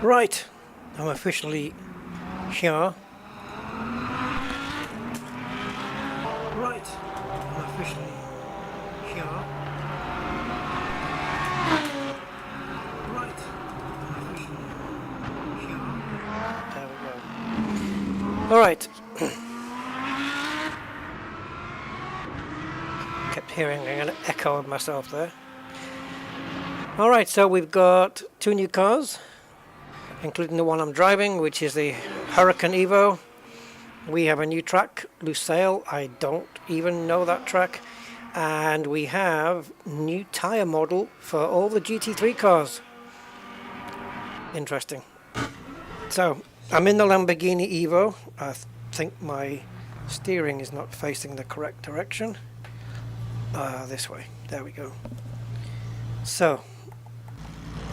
Right, I'm officially here. Right, I'm officially here. Right, I'm officially here. There we go. Alright. Kept hearing an echo of myself there. Alright, so we've got two new cars, including the one I'm driving, which is the Hurricane Evo. We have a new track, Lusail. I don't even know that track. And we have new tyre model for all the GT3 cars. Interesting. So, I'm in the Lamborghini Evo. I think my steering is not facing the correct direction. This way. There we go. So,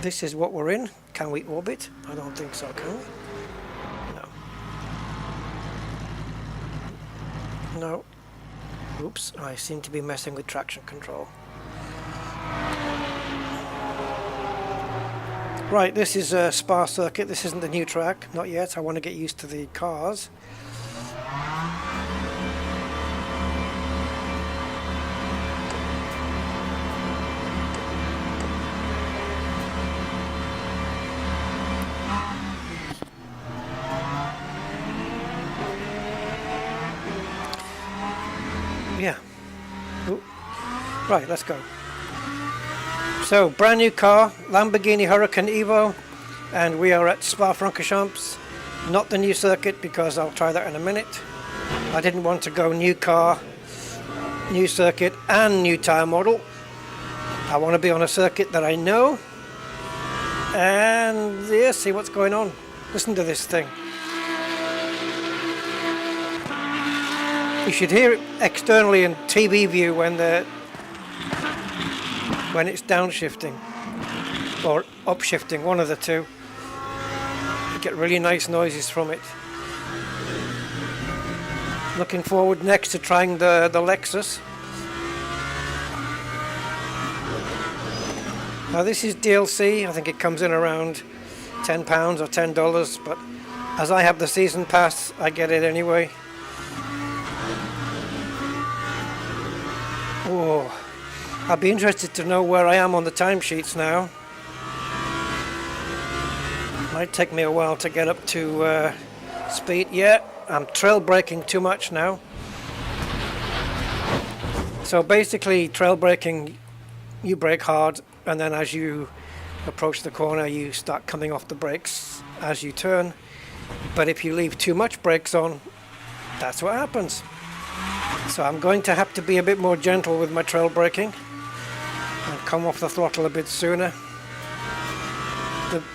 this is what we're in. Can we orbit? I don't think so, can we? No. No. Oops, I seem to be messing with traction control. Right, this is a Spa circuit. This isn't the new track. Not yet. I want to get used to the cars. Yeah. Ooh. Right, let's go. So, brand new car, Lamborghini Hurricane Evo, and we are at Spa-Francorchamps. Not the new circuit, because I'll try that in a minute. I didn't want to go new car, new circuit, and new tyre model. I want to be on a circuit that I know. And yeah, see what's going on. Listen to this thing. You should hear it externally in TV view when it's downshifting or upshifting, one of the two. You get really nice noises from it. Looking forward next to trying the Lexus. Now this is DLC. I think it comes in around £10 or $10, but as I have the season pass, I get it anyway. Oh, I'll be interested to know where I am on the timesheets now. Might take me a while to get up to speed. Yeah, I'm trail braking too much now. So basically, trail braking, you brake hard, and then as you approach the corner, you start coming off the brakes as you turn. But if you leave too much brakes on, that's what happens. So I'm going to have to be a bit more gentle with my trail braking and come off the throttle a bit sooner.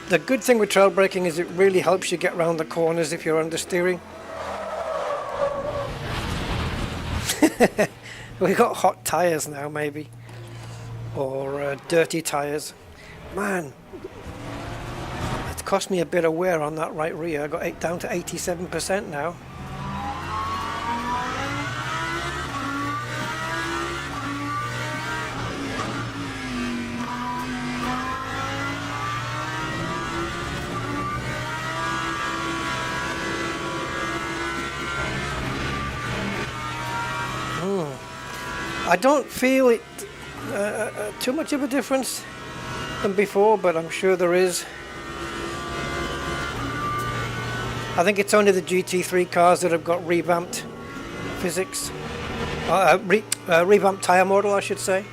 The good thing with trail braking is it really helps you get around the corners if you're understeering. We've got hot tyres now, maybe, or dirty tyres. Man, it's cost me a bit of wear on that right rear. I got it down to 87% now. I don't feel it too much of a difference than before, but I'm sure there is. I think it's only the GT3 cars that have got revamped physics, revamped tyre model, I should say.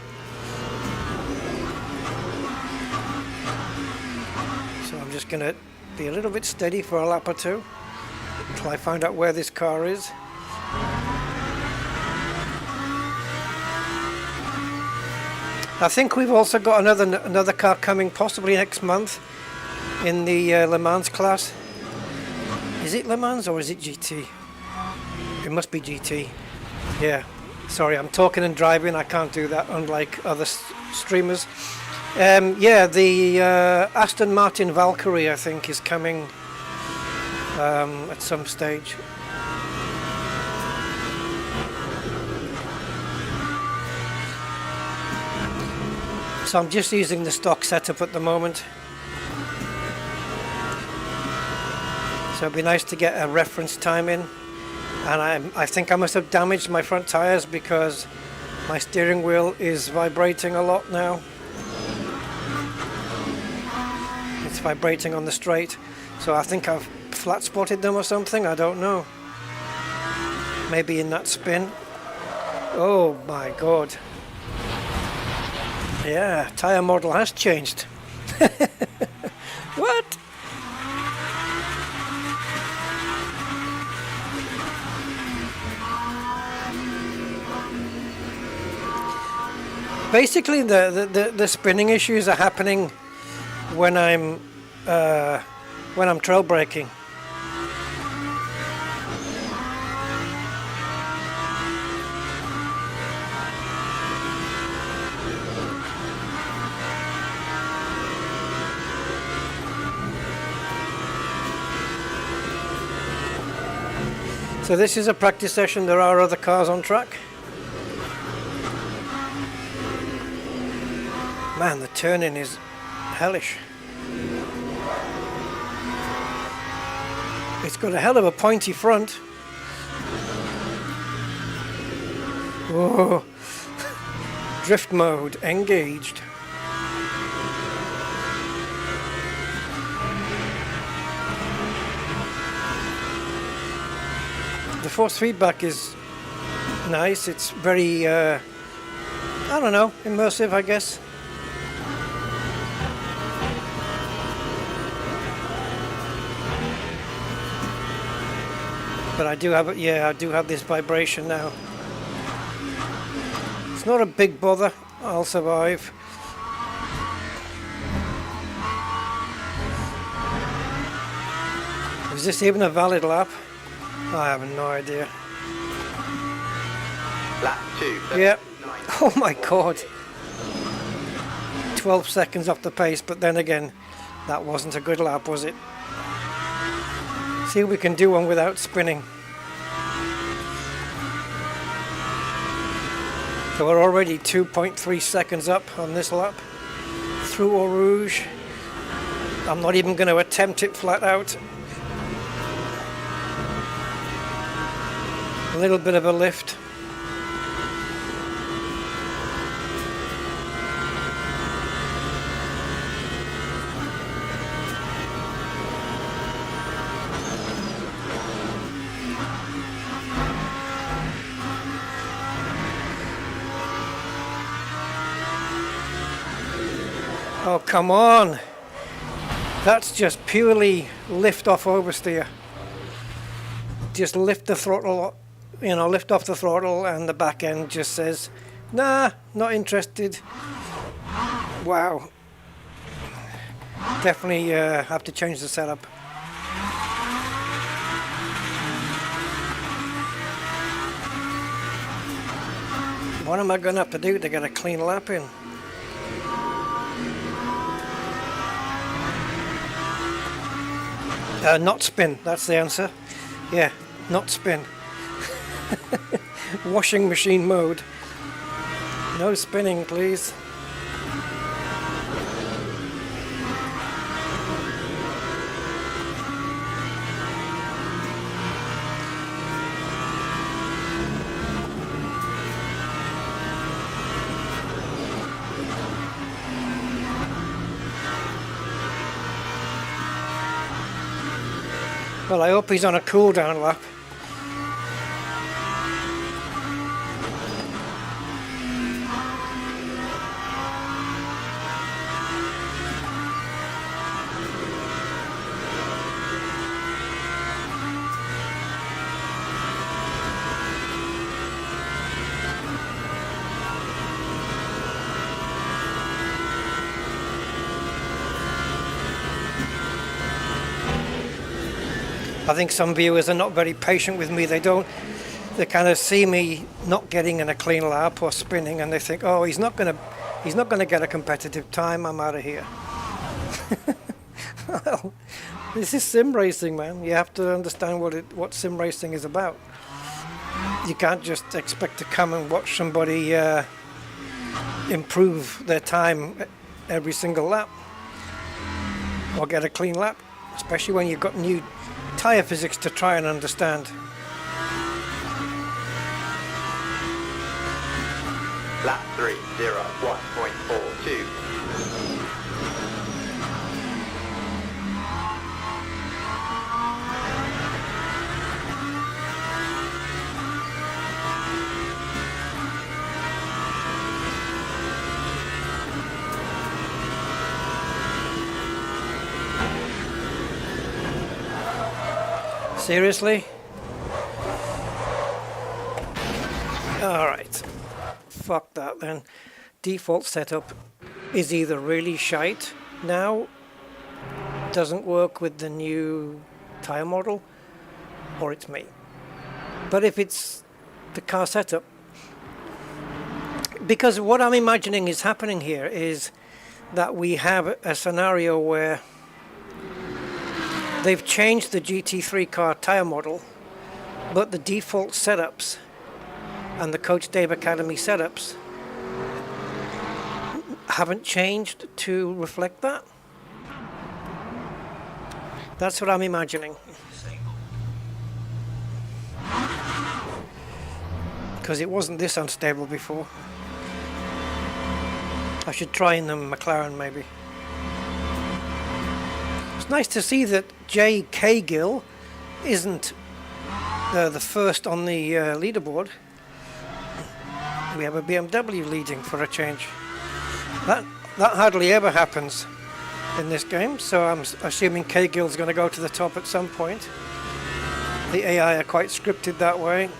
So I'm just going to be a little bit steady for a lap or two until I find out where this car is. I think we've also got another car coming possibly next month in the Le Mans class. Is it Le Mans or is it GT? It must be GT. Yeah, sorry, I'm talking and driving. I can't do that, unlike other streamers. Yeah, the Aston Martin Valkyrie, I think, is coming at some stage. So I'm just using the stock setup at the moment. So it'd be nice to get a reference time in. And I think I must have damaged my front tires because my steering wheel is vibrating a lot now. It's vibrating on the straight. So I think I've flat spotted them or something, I don't know. Maybe in that spin. Oh my god. Yeah, tire model has changed. What? Basically, the spinning issues are happening when I'm trail braking. So this is a practice session. There are other cars on track. Man, the turning is hellish. It's got a hell of a pointy front. Whoa. Drift mode engaged. The force feedback is nice. It's very, I don't know, immersive, I guess. But I do have, yeah, I do have this vibration now. It's not a big bother. I'll survive. Is this even a valid lap? I have no idea. Lap 2. Yep. Oh my god. 12 seconds off the pace, but then again, that wasn't a good lap, was it? See if we can do one without spinning. So we're already 2.3 seconds up on this lap. Through Eau Rouge. I'm not even going to attempt it flat out. A little bit of a lift. Oh, come on. That's just purely lift off oversteer. Just lift the throttle, you know, lift off the throttle, and the back end just says, nah, not interested. Wow. Definitely have to change the setup. What am I going to have to do to get a clean lap in? Not spin, that's the answer. Yeah, not spin. Washing machine mode. No spinning, please. Well, I hope he's on a cool down lap. I think some viewers are not very patient with me. They kind of see me not getting in a clean lap or spinning, and they think, oh, he's not gonna get a competitive time. I'm out of here. Well, this is sim racing, man. You have to understand what sim racing is about. You can't just expect to come and watch somebody improve their time every single lap or get a clean lap, especially when you've got new tire physics to try and understand. Lap 3:01.42. Seriously? Alright. Fuck that then. Default setup is either really shite now, doesn't work with the new tire model, or it's me. But if it's the car setup, because what I'm imagining is happening here is that we have a scenario where they've changed the GT3 car tire model, but the default setups and the Coach Dave Academy setups haven't changed to reflect that. That's what I'm imagining. Because it wasn't this unstable before. I should try in the McLaren maybe. It's nice to see that Jay Cagill isn't the first on the leaderboard. We have a BMW leading for a change. That hardly ever happens in this game, so I'm assuming Cagill's going to go to the top at some point. The AI are quite scripted that way.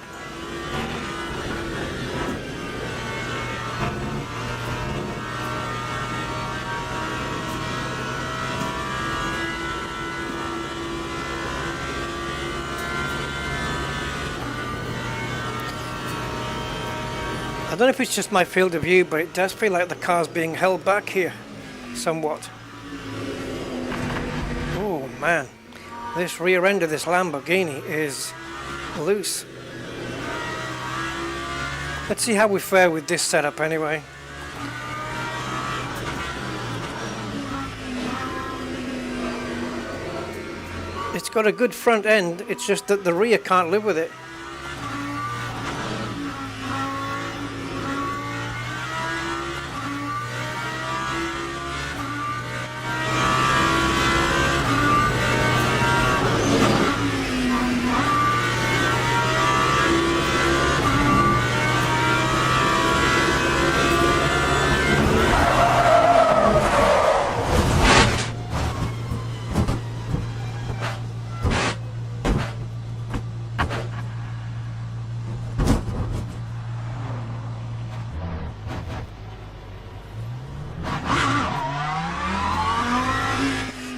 I don't know if it's just my field of view, but it does feel like the car's being held back here somewhat. Oh man, this rear end of this Lamborghini is loose. Let's see how we fare with this setup anyway. It's got a good front end, it's just that the rear can't live with it.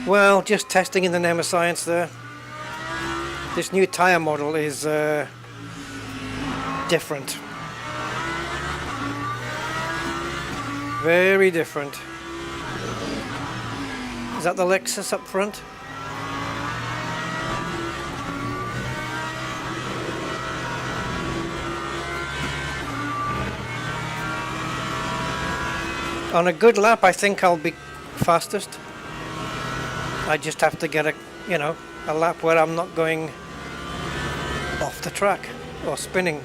Well, just testing in the name of science there. This new tyre model is different. Very different. Is that the Lexus up front? On a good lap, I think I'll be fastest. I just have to get a lap where I'm not going off the track or spinning.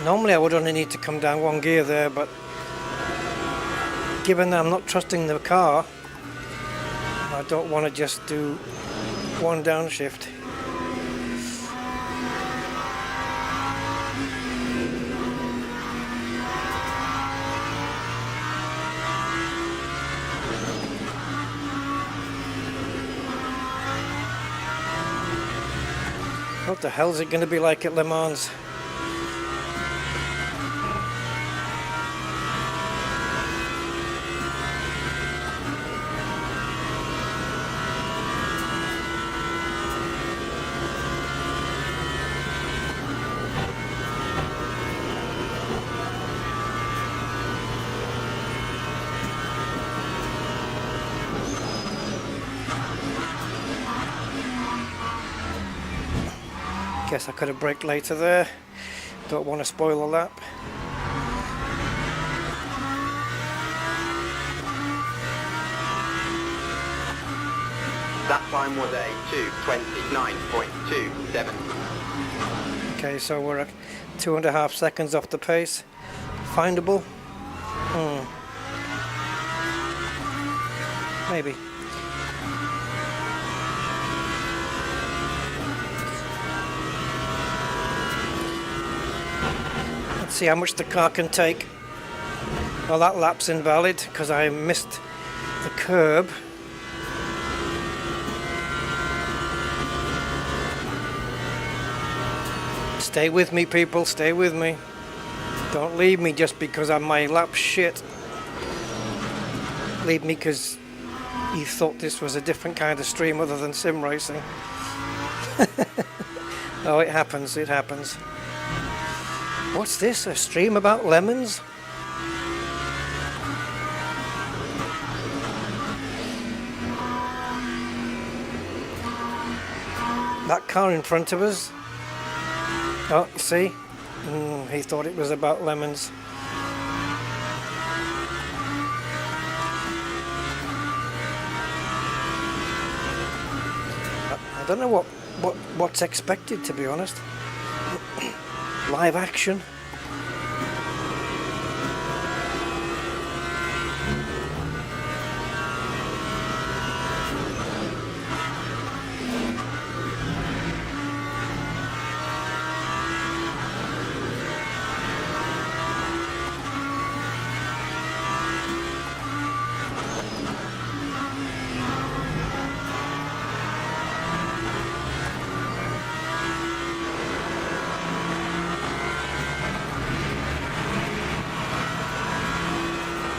Normally I would only need to come down one gear there, but given that I'm not trusting the car, I don't want to just do one downshift. What the hell is it going to be like at Le Mans? Guess I could have braked later there. Don't want to spoil a lap. That time was a 2:29.27. Okay, so we're at 2.5 seconds off the pace. Findable? Maybe. Let's see how much the car can take. Well, that lap's invalid because I missed the curb. Stay with me, people, stay with me. Don't leave me just because my lap's shit. Leave me because you thought this was a different kind of stream other than sim racing. Oh, it happens, it happens. What's this, a stream about lemons? That car in front of us. Oh, you see? He thought it was about lemons. I don't know what's expected, to be honest. Live action.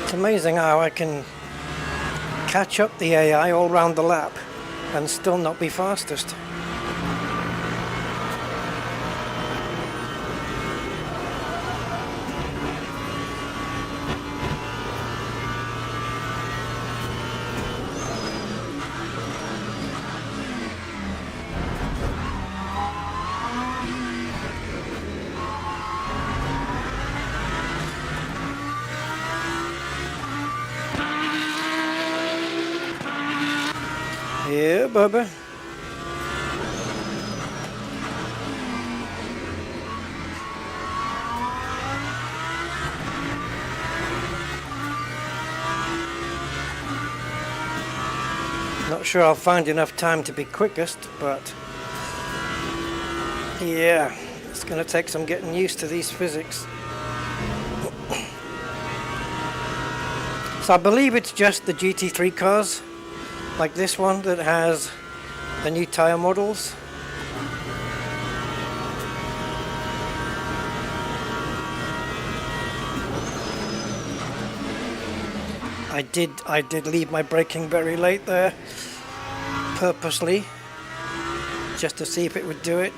It's amazing how I can catch up the AI all round the lap and still not be fastest. Yeah, Bubba. Not sure I'll find enough time to be quickest, but yeah, it's going to take some getting used to these physics. So I believe it's just the GT3 cars, like this one, that has the new tyre models. I did leave my braking very late there, purposely, just to see if it would do it.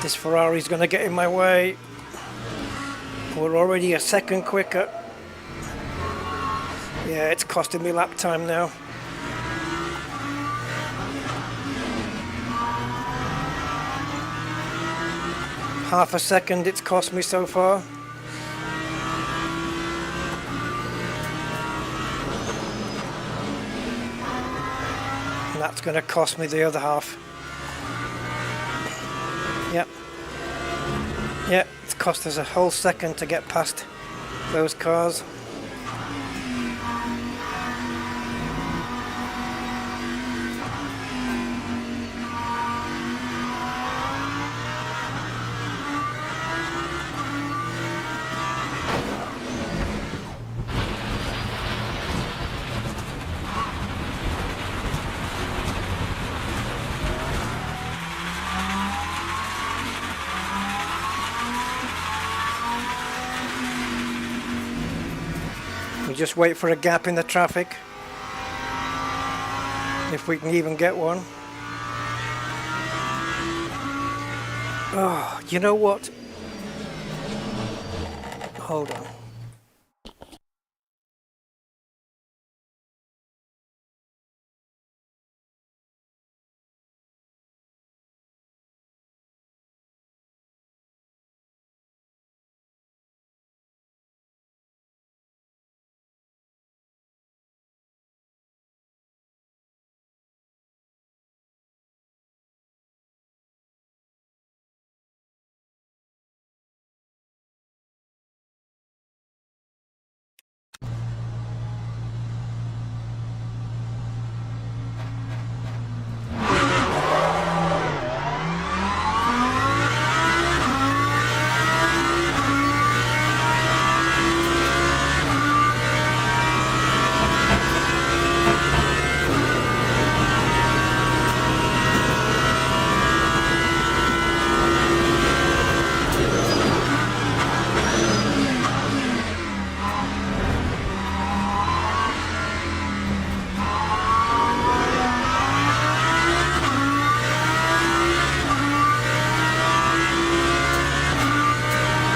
This Ferrari's going to get in my way. We're already a second quicker. Yeah, it's costing me lap time now. Half a second it's cost me so far. And that's going to cost me the other half. Yep. Yeah, it's cost us a whole second to get past those cars. We just wait for a gap in the traffic, if we can even get one. Oh, you know what? Hold on.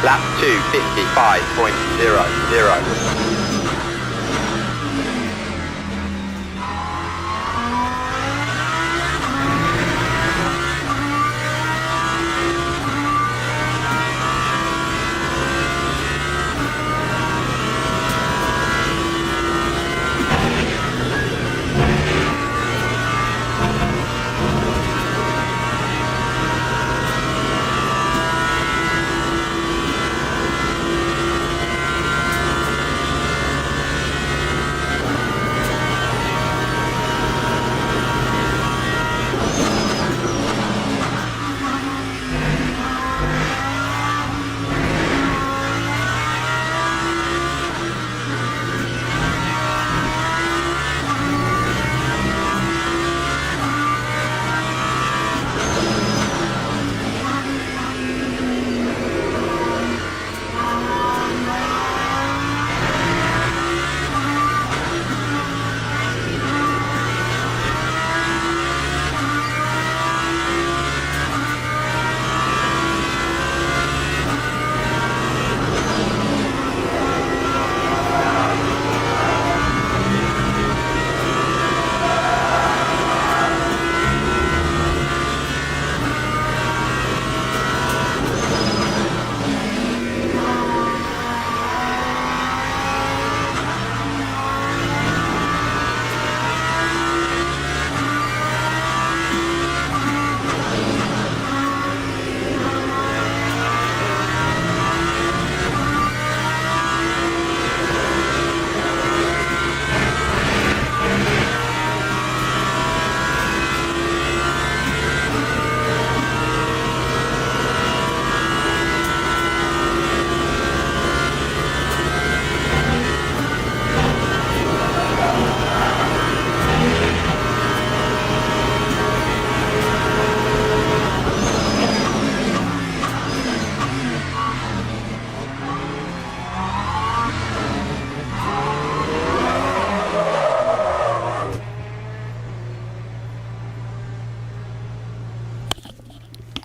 Lap 2:55.00.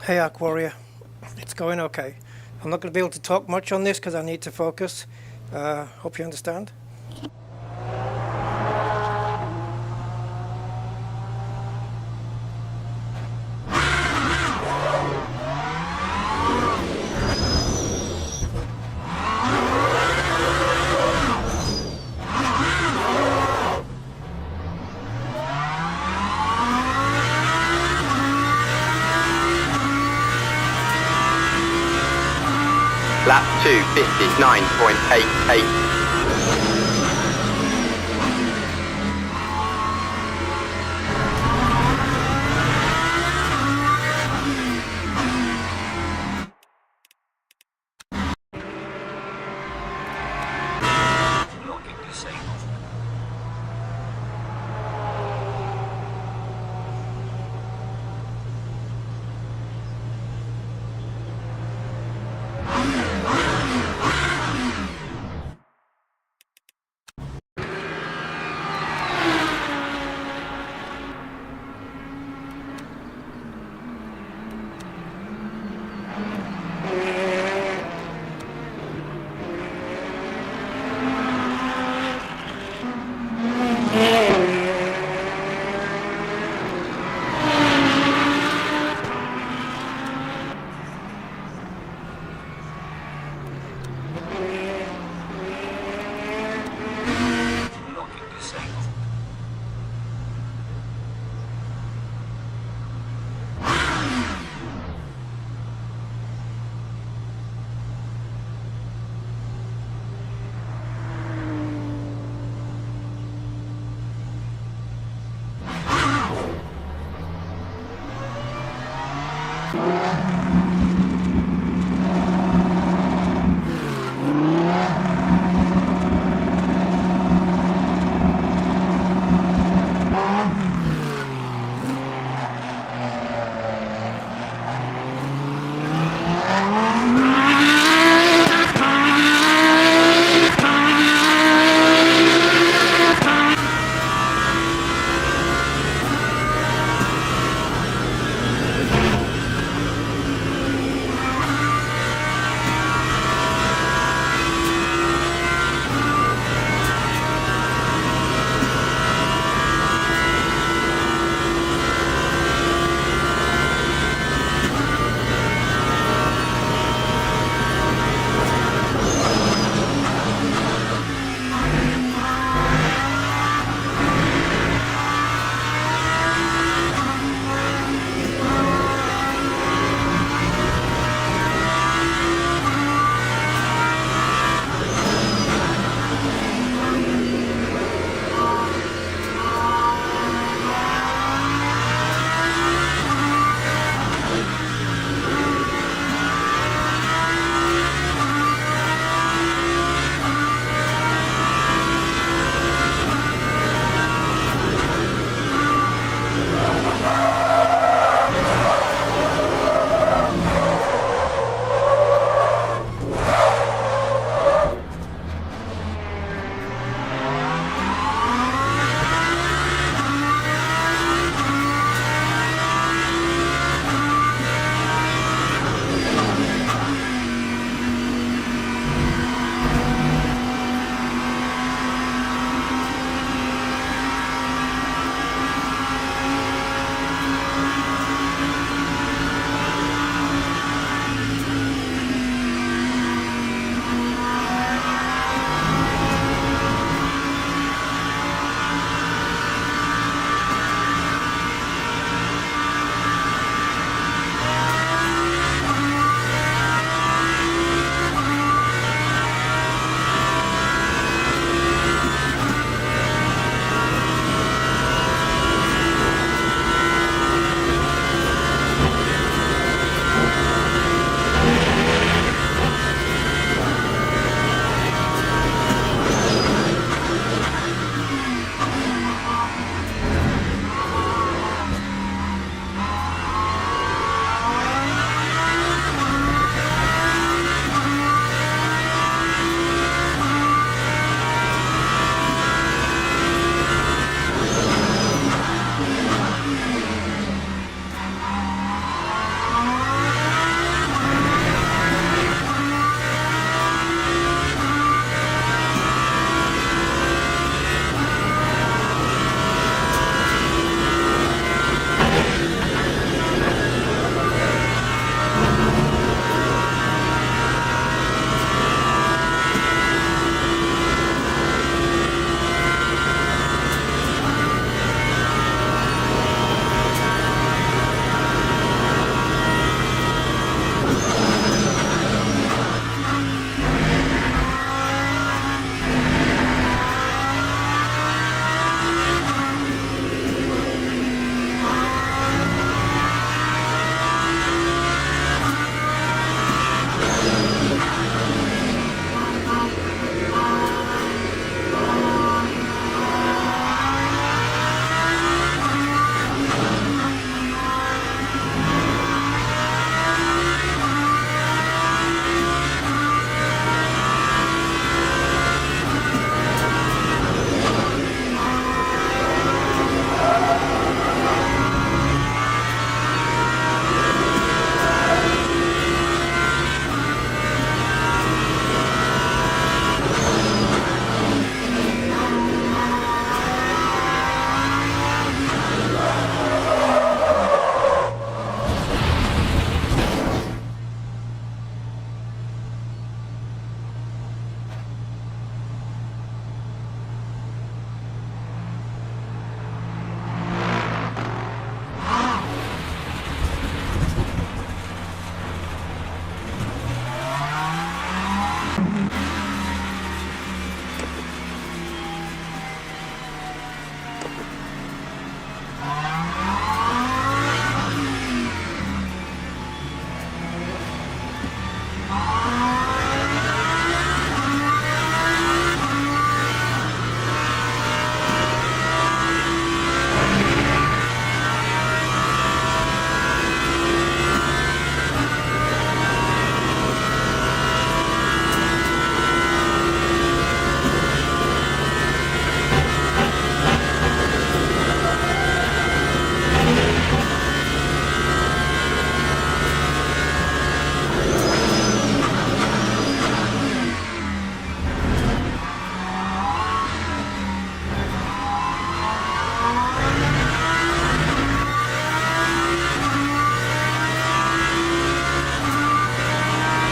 Hey Arc Warrior, it's going okay. I'm not going to be able to talk much on this because I need to focus. Hope you understand. Lap 2:59.88.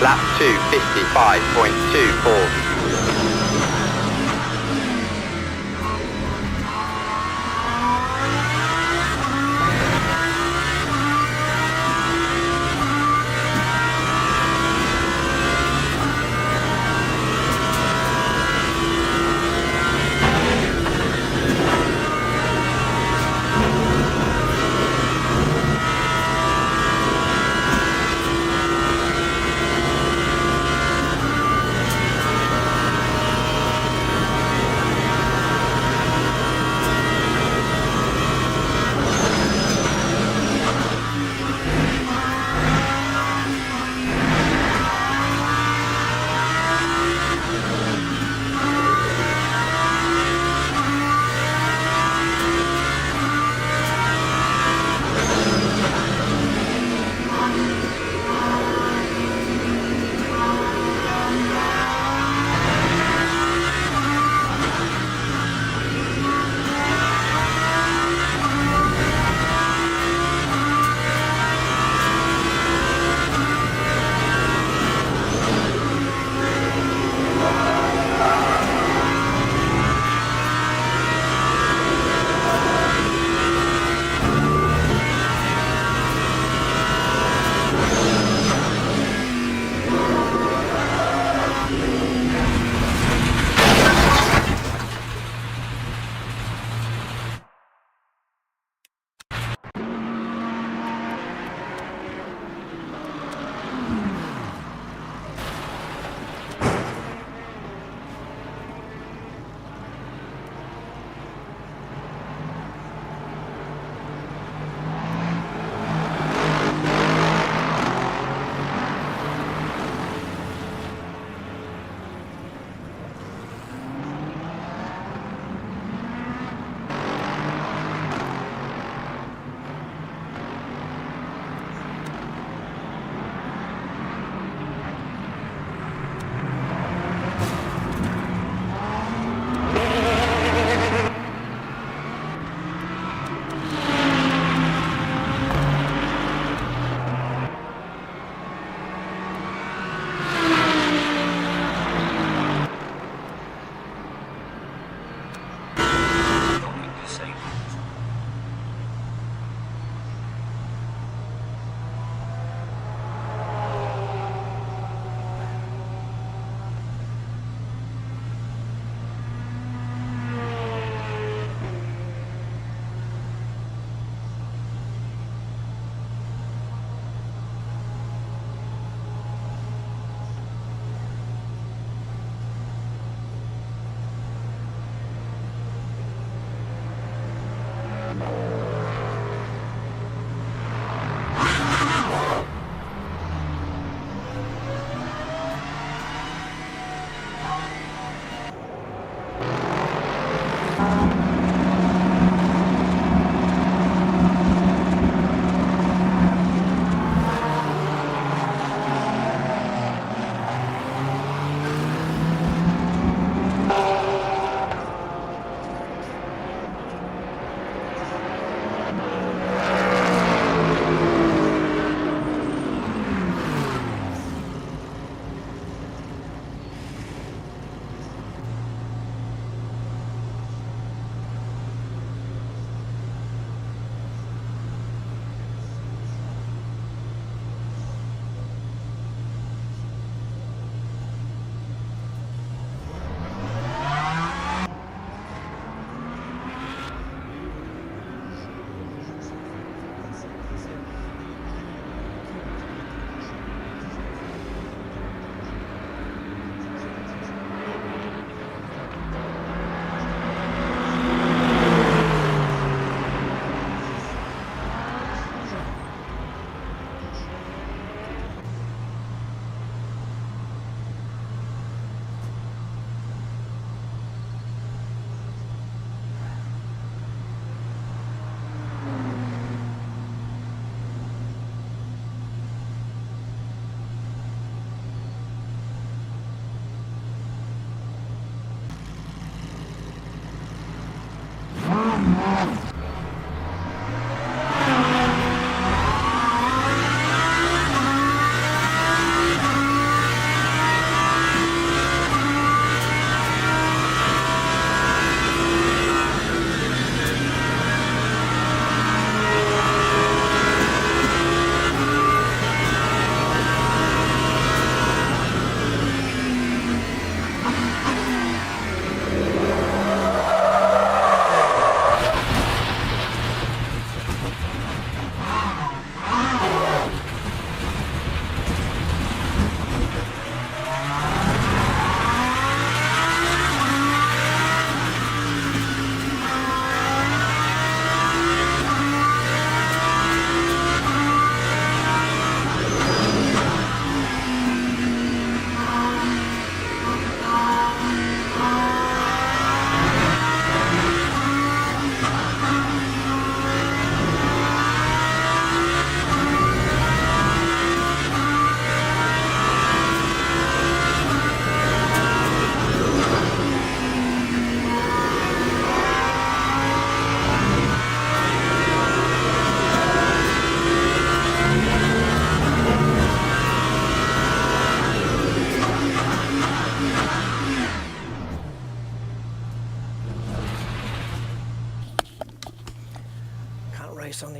Lap 2:55.24.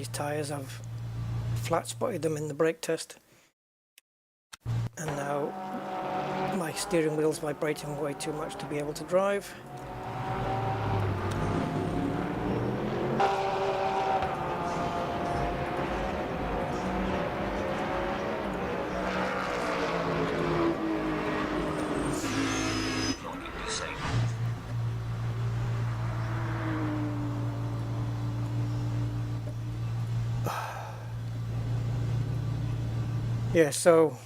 these tires. I've flat spotted them in the brake test, and now my steering wheel's vibrating way too much to be able to drive. Yeah, so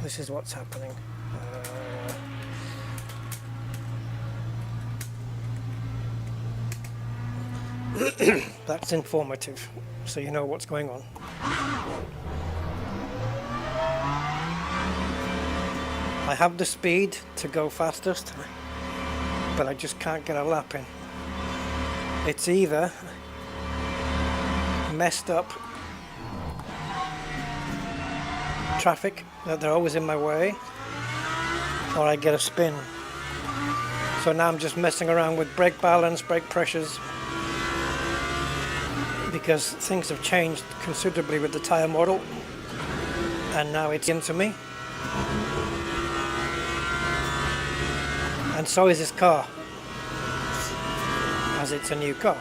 this is what's happening. That's informative, so you know what's going on. I have the speed to go fastest, but I just can't get a lap in. It's either messed up traffic, that they're always in my way, or I get a spin. So now I'm just messing around with brake balance, brake pressures, because things have changed considerably with the tire model, and now it's into me. And so is this car, as it's a new car.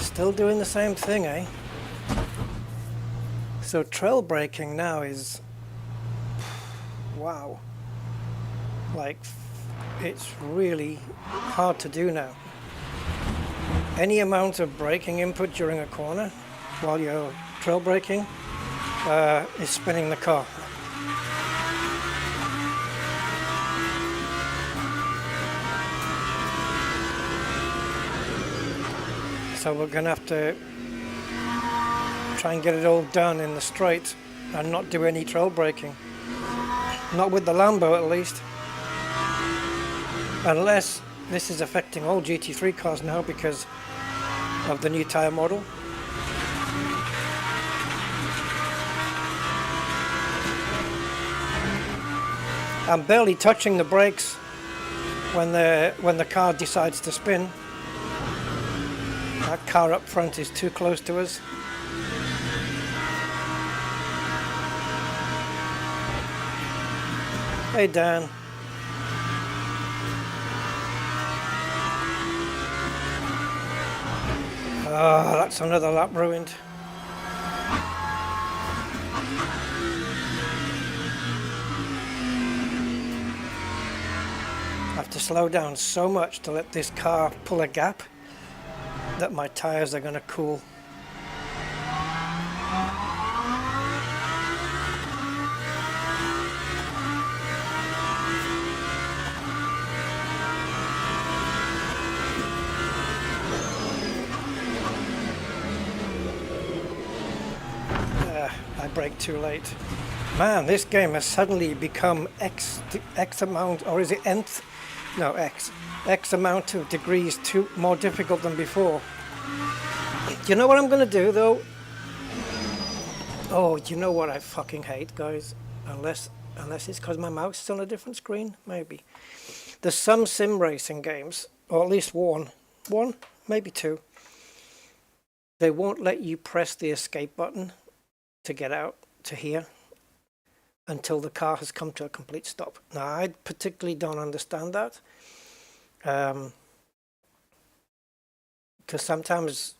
Still doing the same thing, eh? So trail braking now is, wow, like it's really hard to do now. Any amount of braking input during a corner while you're trail braking is spinning the car. So we're going to have to try and get it all done in the straight and not do any trail braking. Not with the Lambo, at least. Unless this is affecting all GT3 cars now because of the new tyre model. I'm barely touching the brakes when the car decides to spin. That car up front is too close to us. Hey Dan. Oh, that's another lap ruined. I have to slow down so much to let this car pull a gap that my tires are going to cool. I braked too late. Man, this game has suddenly become X amount, or is it nth? No, X amount of degrees more difficult than before. Do you know what I'm going to do, though? Oh, do you know what I fucking hate, guys? Unless it's because my mouse is on a different screen, maybe. There's some sim racing games, or at least one, maybe two. They won't let you press the escape button to get out to here until the car has come to a complete stop. Now, I particularly don't understand that. Because sometimes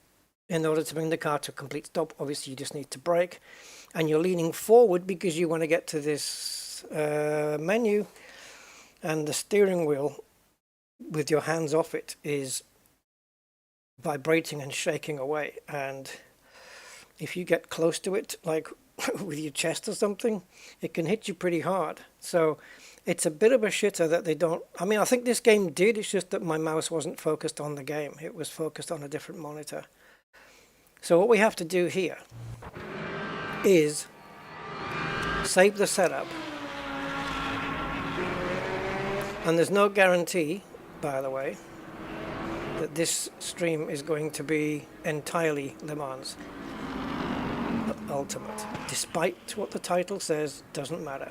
in order to bring the car to a complete stop, obviously you just need to brake, and you're leaning forward because you want to get to this this menu, and the steering wheel with your hands off it is vibrating and shaking away, and if you get close to it, like with your chest or something, it can hit you pretty hard. So it's a bit of a shitter that they don't... I mean, I think this game did, it's just that my mouse wasn't focused on the game. It was focused on a different monitor. So what we have to do here is save the setup. And there's no guarantee, by the way, that this stream is going to be entirely Le Mans Ultimate. Despite what the title says, doesn't matter.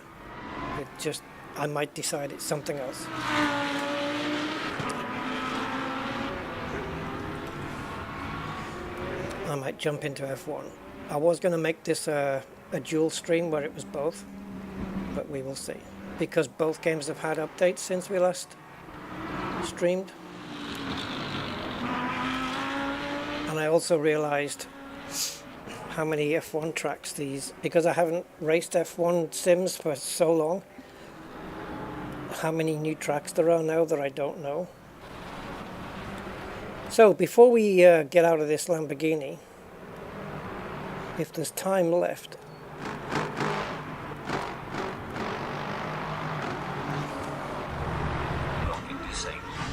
It just, I might decide it's something else. I might jump into F1. I was going to make this a dual stream where it was both, but we will see. Because both games have had updates since we last streamed. And I also realized how many F1 tracks these, because I haven't raced F1 sims for so long, how many new tracks there are now that I don't know. So before we get out of this Lamborghini, if there's time left,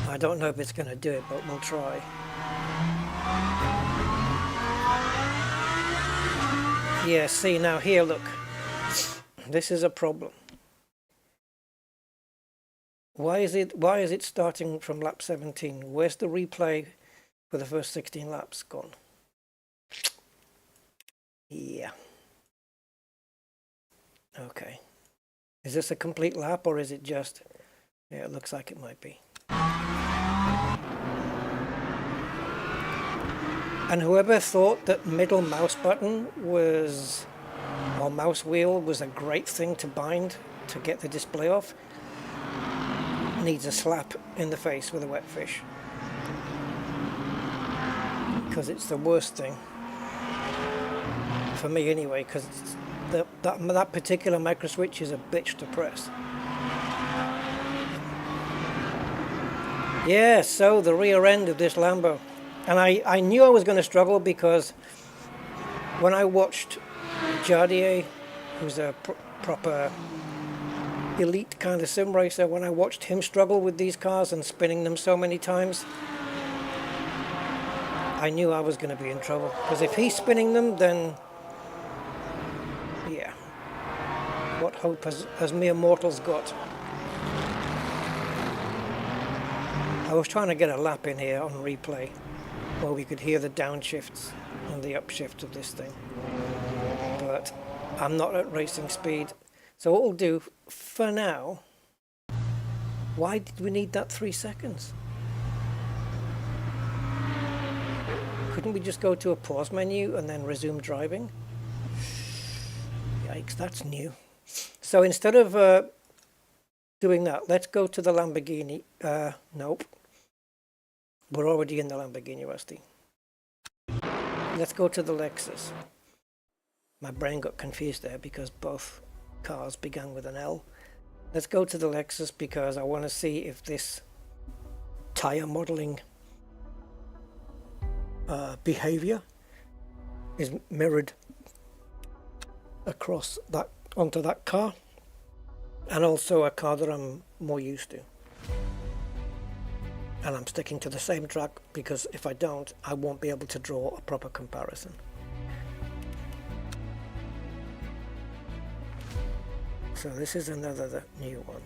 I don't know if it's going to do it, but we'll try. Yeah, see now here, look. This is a problem. Why is it starting from lap 17? Where's the replay for the first 16 laps gone? Yeah. Okay. Is this a complete lap or is it just... Yeah, it looks like it might be. And whoever thought that middle mouse button was, or mouse wheel was a great thing to bind to get the display off, needs a slap in the face with a wet fish. Because it's the worst thing. For me anyway, because that particular micro switch is a bitch to press. Yeah, so the rear end of this Lambo. And I knew I was going to struggle because when I watched Jardier, who's a proper elite kind of sim racer, when I watched him struggle with these cars and spinning them so many times, I knew I was going to be in trouble. Because if he's spinning them, then yeah, what hope has mere mortals got? I was trying to get a lap in here on replay, where we could hear the downshifts and the upshifts of this thing. But I'm not at racing speed. So what we'll do for now... Why did we need that 3 seconds? Couldn't we just go to a pause menu and then resume driving? Yikes, that's new. So instead of doing that, let's go to the Lamborghini. Nope. We're already in the Lamborghini, Rusty. Let's go to the Lexus. My brain got confused there because both cars began with an L. Let's go to the Lexus because I want to see if this tire modeling behavior is mirrored across that onto that car, and also a car that I'm more used to. And I'm sticking to the same track because if I don't, I won't be able to draw a proper comparison. So this is another new one.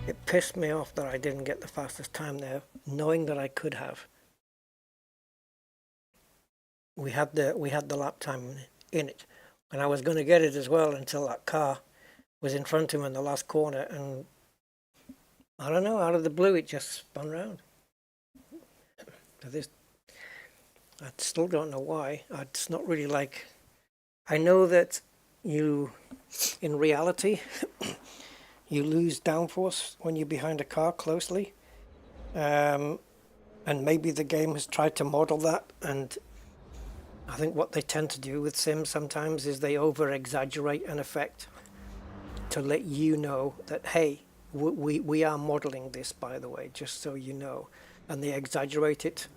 It pissed me off that I didn't get the fastest time there, knowing that I could have. We had the lap time in it, and I was going to get it as well until that car was in front of him in the last corner, and I don't know, out of the blue it just spun round. I still don't know why. It's not really like... I know that you, in reality, you lose downforce when you're behind a car closely, and maybe the game has tried to model that, and I think what they tend to do with sims sometimes is they over-exaggerate an effect to let you know that, hey, we are modeling this, by the way, just so you know. And they exaggerate it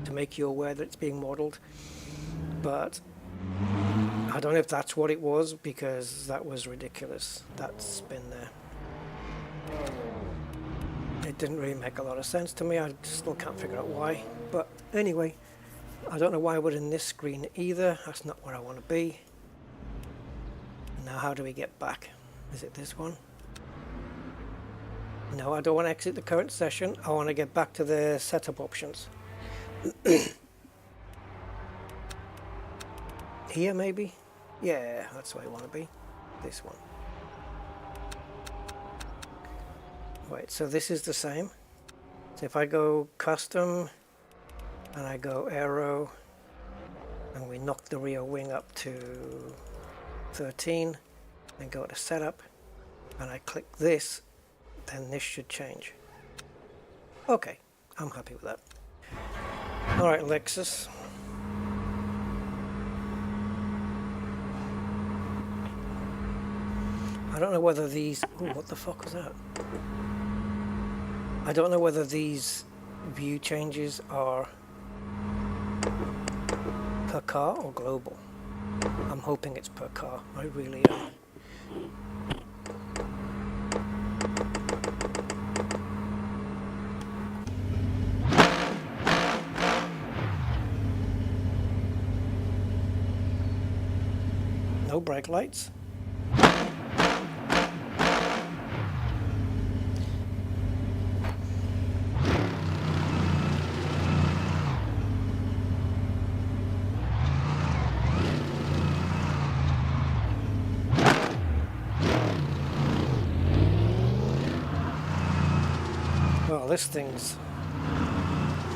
to make you aware that it's being modeled. But I don't know if that's what it was, because that was ridiculous, that spin there. It didn't really make a lot of sense to me. I still can't figure out why. But anyway, I don't know why we're in this screen either. That's not where I want to be. Now how do we get back? Is it this one? No, I don't want to exit the current session. I want to get back to the setup options. Here maybe? Yeah, that's where I want to be. This one. Wait, so this is the same. So if I go custom and I go aero and we knock the rear wing up to 13 and go to setup and I click this, then this should change. Okay, I'm happy with that. Alright, Lexus. I don't know whether these... Ooh, what the fuck was that? I don't know whether these view changes are per car or global. I'm hoping it's per car. I really am. No brake lights. Well, this thing's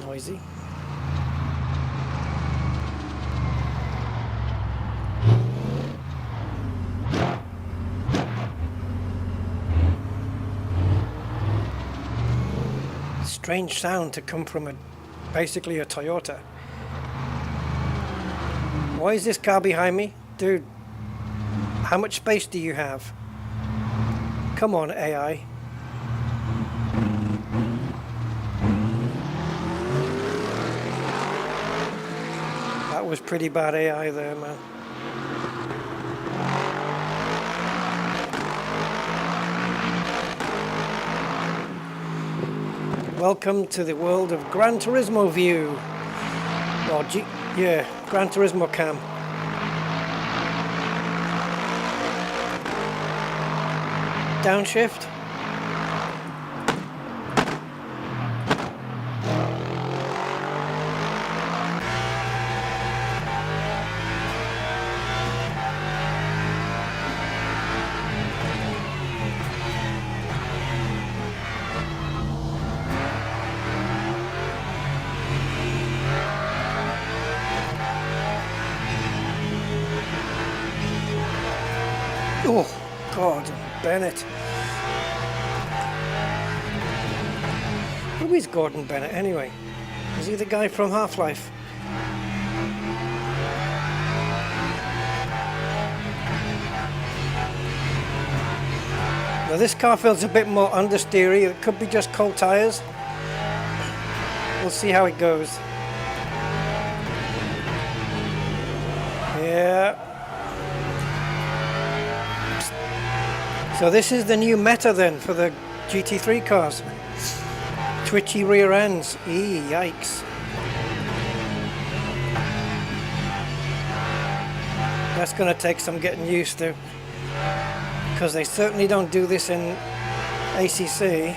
noisy. Strange sound to come from basically a Toyota. Why is this car behind me? Dude, how much space do you have? Come on, AI. That was pretty bad AI there, man. Welcome to the world of Gran Turismo view. Or yeah, Gran Turismo cam. Downshift. Oh, God, Bennett. Who is Gordon Bennett anyway? Is he the guy from Half-Life? Now this car feels a bit more understeery. It could be just cold tires. We'll see how it goes. Yeah. So this is the new meta then for the GT3 cars. Twitchy rear ends. Yikes. That's going to take some getting used to, because they certainly don't do this in ACC.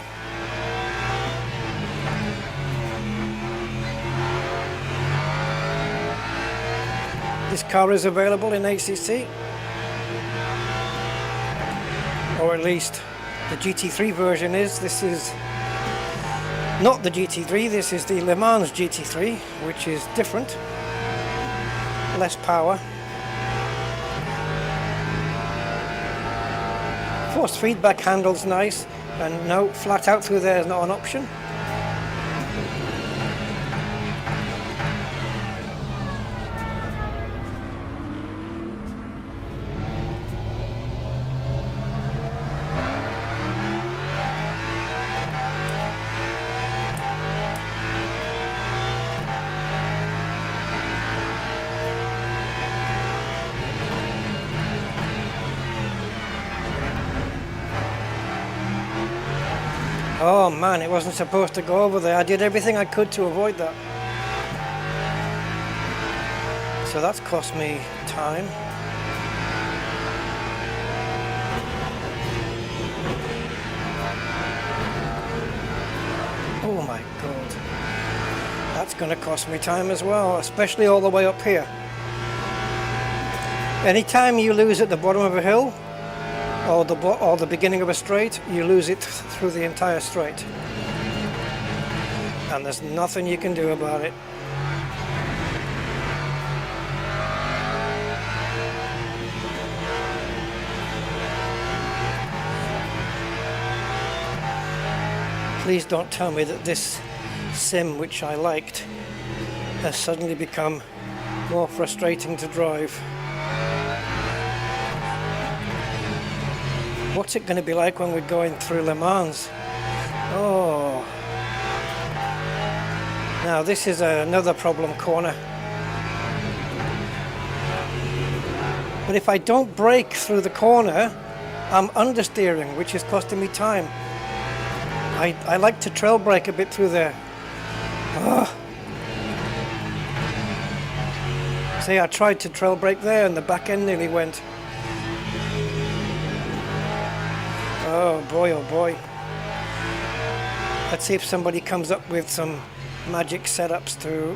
This car is available in ACC. Or at least the GT3 version is. This is not the GT3, this is the Le Mans GT3, which is different. Less power. Force feedback handle's nice, and no, flat out through there is not an option. Oh man, it wasn't supposed to go over there. I did everything I could to avoid that. So that's cost me time. Oh my god. That's going to cost me time as well, especially all the way up here. Anytime you lose at the bottom of a hill, or the beginning of a straight, you lose it through the entire straight. And there's nothing you can do about it. Please don't tell me that this sim, which I liked, has suddenly become more frustrating to drive. What's it going to be like when we're going through Le Mans? Oh. Now this is another problem corner. But if I don't brake through the corner, I'm understeering, which is costing me time. I like to trail brake a bit through there. Oh. See, I tried to trail brake there and the back end nearly went. Oh boy, oh boy. Let's see if somebody comes up with some magic setups to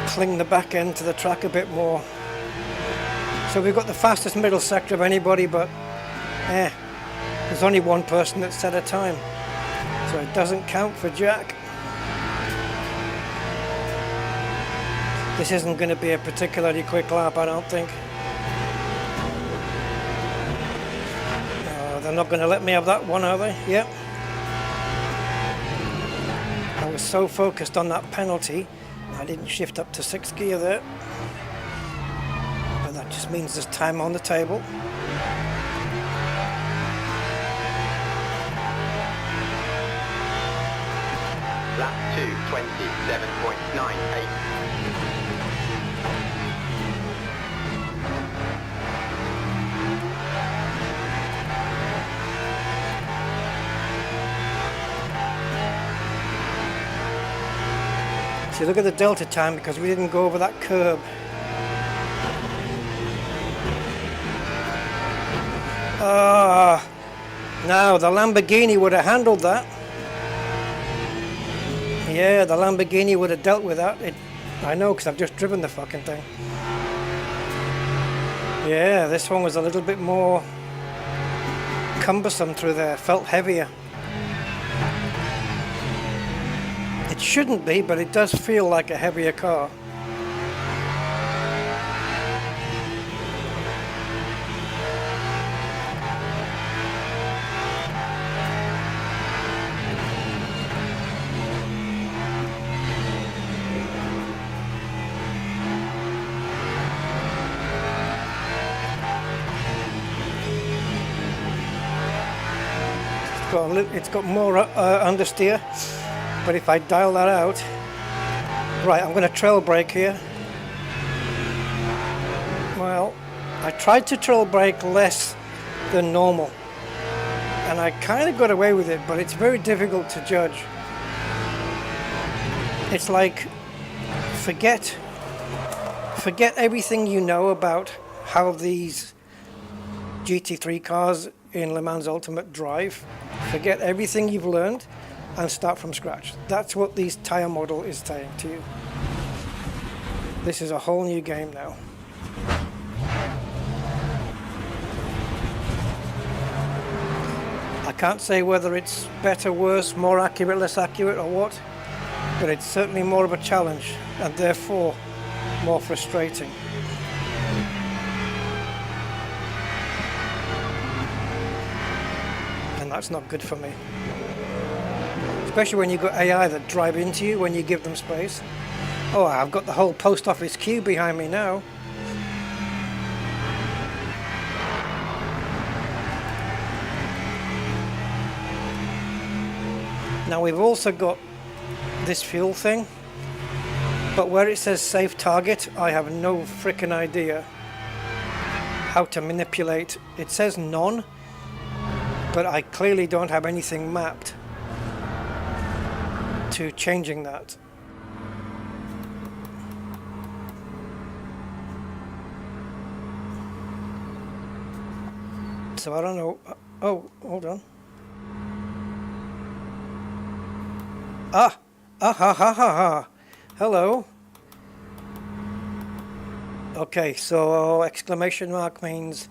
cling the back end to the track a bit more. So we've got the fastest middle sector of anybody, but there's only one person that set a time. So it doesn't count for Jack. This isn't going to be a particularly quick lap, I don't think. They're not going to let me have that one, are they? Yep. I was so focused on that penalty, I didn't shift up to 6th gear there. But that just means there's time on the table. Lap 2, 27.98. See, look at the delta time because we didn't go over that curb. Now the Lamborghini would have handled that. Yeah, the Lamborghini would have dealt with that. I know, because I've just driven the fucking thing. Yeah, this one was a little bit more cumbersome through there, felt heavier. It shouldn't be, but it does feel like a heavier car. It's got more understeer, but if I dial that out, right, I'm going to trail brake here. Well, I tried to trail brake less than normal, and I kind of got away with it, but it's very difficult to judge. It's like, forget everything you know about how these GT3 cars in Le Mans Ultimate drive. Forget everything you've learned and start from scratch. That's what this tire model is saying to you. This is a whole new game now. I can't say whether it's better, worse, more accurate, less accurate or what, but it's certainly more of a challenge and therefore more frustrating. And that's not good for me. Especially when you've got AI that drive into you when you give them space. Oh, I've got the whole post office queue behind me now. Now we've also got this fuel thing, but where it says safe target, I have no frickin' idea how to manipulate. It says none, but I clearly don't have anything mapped to changing that. So I don't know. Oh, hold on. Ah ha ha ha ha. Hello. Okay, so exclamation mark means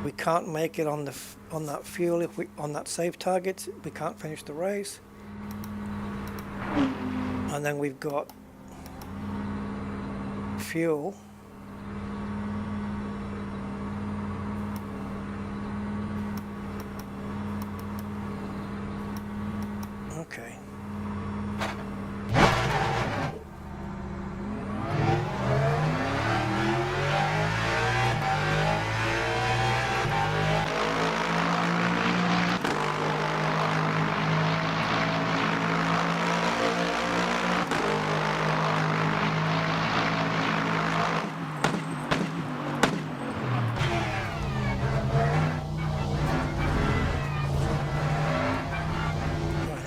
we can't make it on the on that fuel if we on that save target. We can't finish the race. And then we've got fuel. Okay.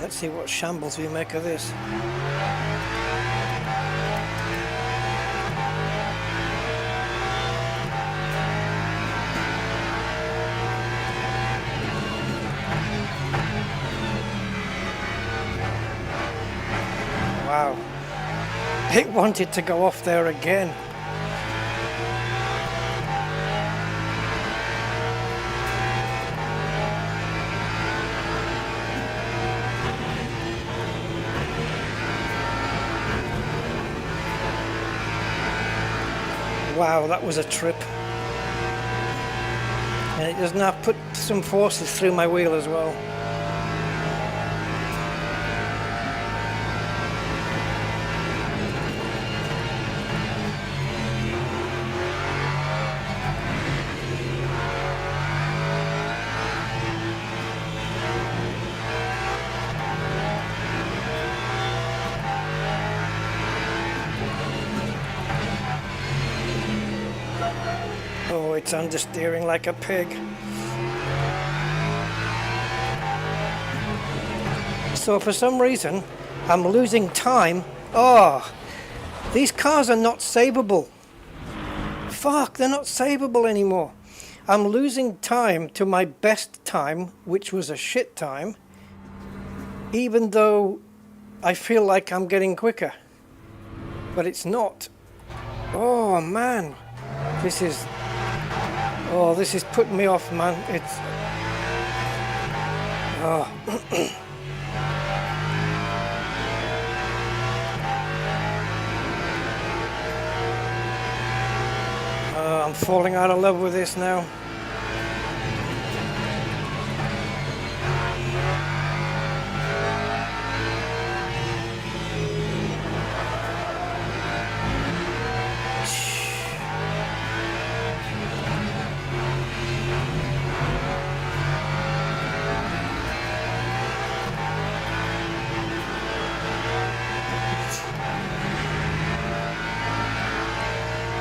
Let's see what shambles we make of this. Wow. It wanted to go off there again. Wow, that was a trip. And it does now put some forces through my wheel as well. Oh, it's understeering like a pig. So for some reason, I'm losing time. Oh, these cars are not savable. Fuck, they're not savable anymore. I'm losing time to my best time, which was a shit time, even though I feel like I'm getting quicker. But it's not. Oh man, this is putting me off, man. It's I'm falling out of love with this now.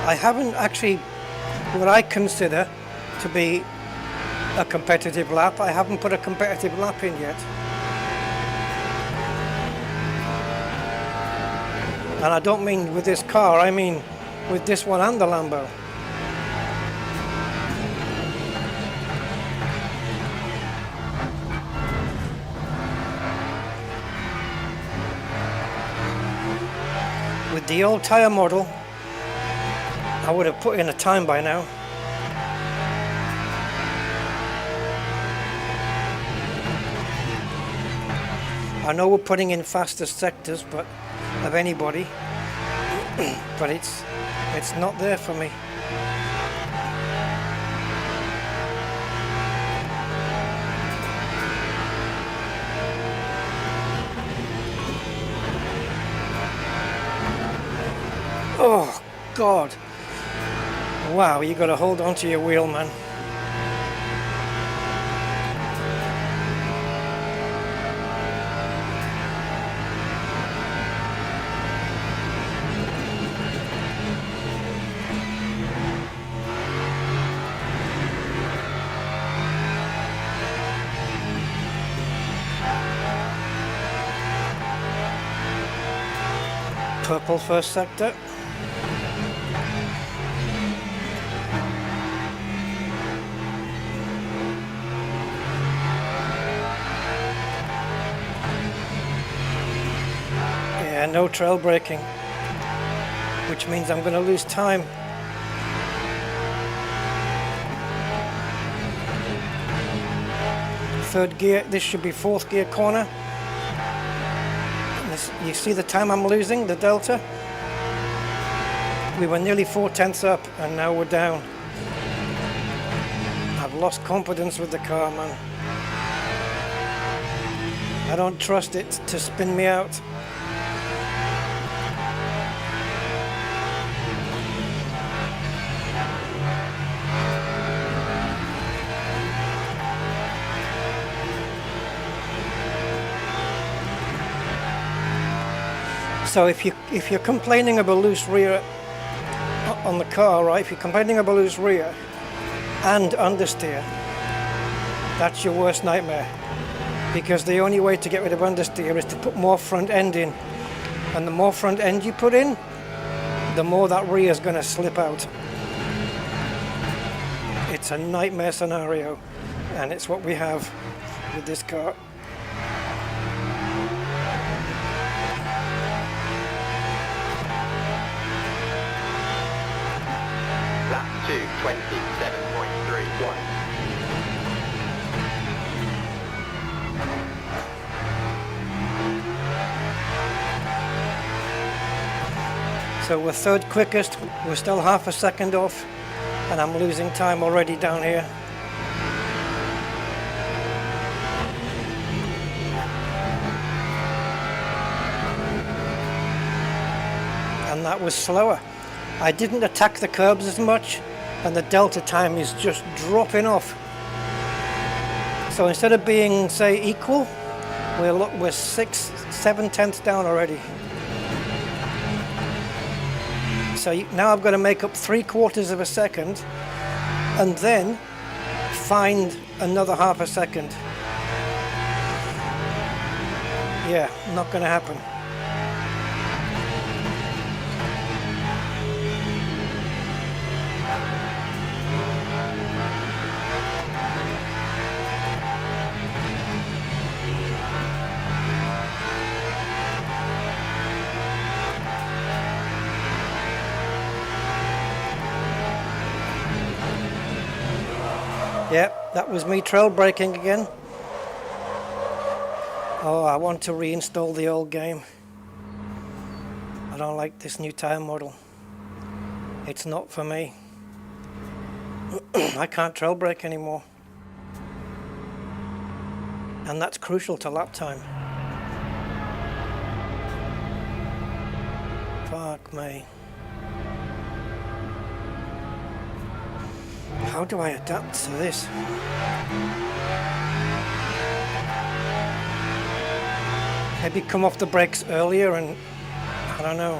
I haven't actually, what I consider to be a competitive lap, I haven't put a competitive lap in yet. And I don't mean with this car, I mean with this one and the Lambo. With the old tyre model, I would have put in a time by now. I know we're putting in fastest sectors, but of anybody, but it's not there for me. Oh God. Wow, you got to hold on to your wheel, man. Purple first sector. Yeah, no trail braking, which means I'm going to lose time. Third gear, this should be fourth gear corner. You see the time I'm losing, the delta? We were nearly 4/10 up and now we're down. I've lost confidence with the car, man. I don't trust it to spin me out. So if you're complaining of a loose rear on the car, right? If you're complaining of a loose rear and understeer, that's your worst nightmare. Because the only way to get rid of understeer is to put more front end in. And the more front end you put in, the more that rear is going to slip out. It's a nightmare scenario, and it's what we have with this car. Lap 2, 27.31. So we're third quickest, we're still half a second off, and I'm losing time already down here. And that was slower. I didn't attack the curbs as much, and the delta time is just dropping off. So instead of being, say, equal, we're 6-7 tenths down already. So now I've got to make up 3/4 of a second and then find another half a second. Yeah, not going to happen. Yep, that was me trail braking again. Oh, I want to reinstall the old game. I don't like this new tyre model. It's not for me. I can't trail brake anymore. And that's crucial to lap time. Fuck me. How do I adapt to this? Maybe come off the brakes earlier and I don't know.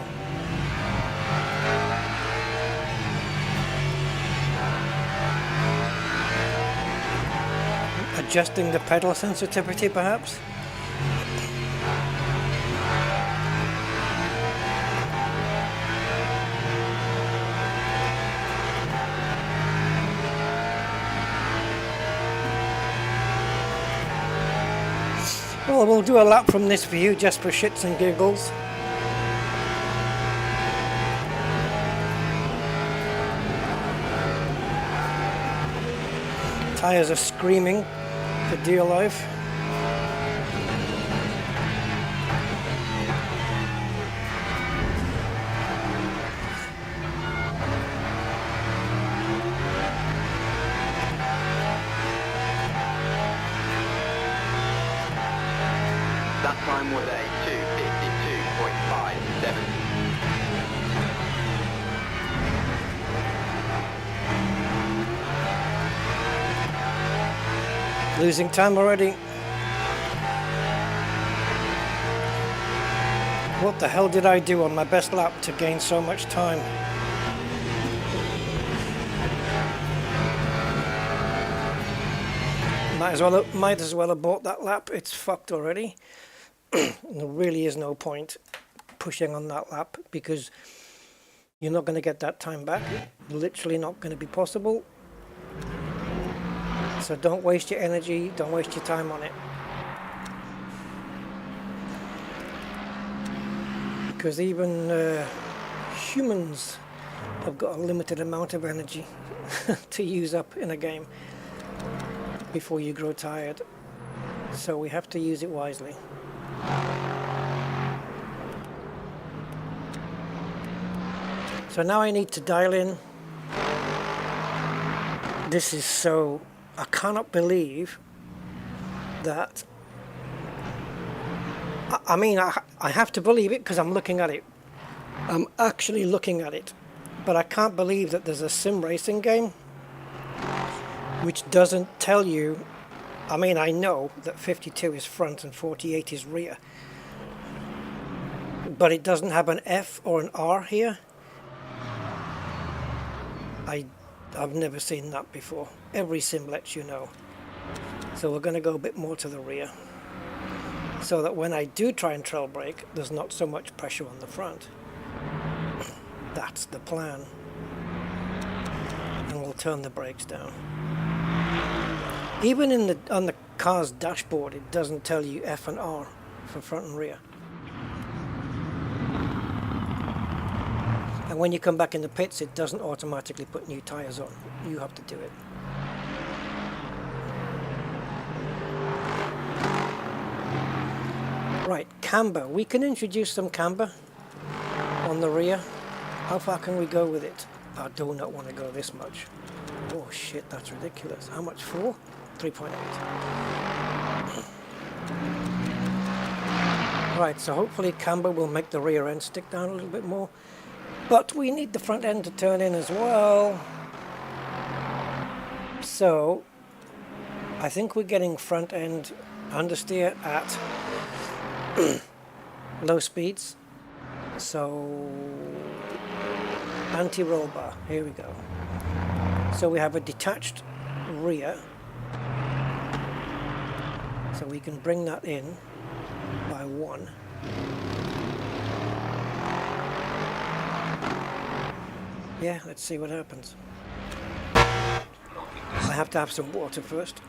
Adjusting the pedal sensitivity perhaps? Well, we'll do a lap from this view just for shits and giggles. Tyres are screaming for dear life. That time was a 2:52.57. Losing time already. What the hell did I do on my best lap to gain so much time? Might as well have bought that lap. It's fucked already. There really is no point pushing on that lap, because you're not going to get that time back. Literally not going to be possible. So don't waste your energy, don't waste your time on it. Because even humans have got a limited amount of energy to use up in a game before you grow tired. So we have to use it wisely. So now I need to dial in. This is so... I cannot believe that... I mean, I have to believe it because I'm looking at it. I'm actually looking at it. But I can't believe that there's a sim racing game which doesn't tell you... I mean, I know that 52 is front and 48 is rear. But it doesn't have an F or an R here. I've never seen that before. Every sim lets you know. So we're going to go a bit more to the rear, so that when I do try and trail brake, there's not so much pressure on the front. That's the plan. And we'll turn the brakes down. Even on the car's dashboard, it doesn't tell you F and R for front and rear. And when you come back in the pits, it doesn't automatically put new tyres on. You have to do it. Right, camber. We can introduce some camber on the rear. How far can we go with it? I do not want to go this much. Oh shit, that's ridiculous. How much for? 3.8. Right, so hopefully camber will make the rear end stick down a little bit more. But we need the front end to turn in as well. So I think we're getting front end understeer at low speeds. So anti-roll bar, here we go. So we have a detached rear. So we can bring that in by 1. Yeah, let's see what happens. I have to have some water first.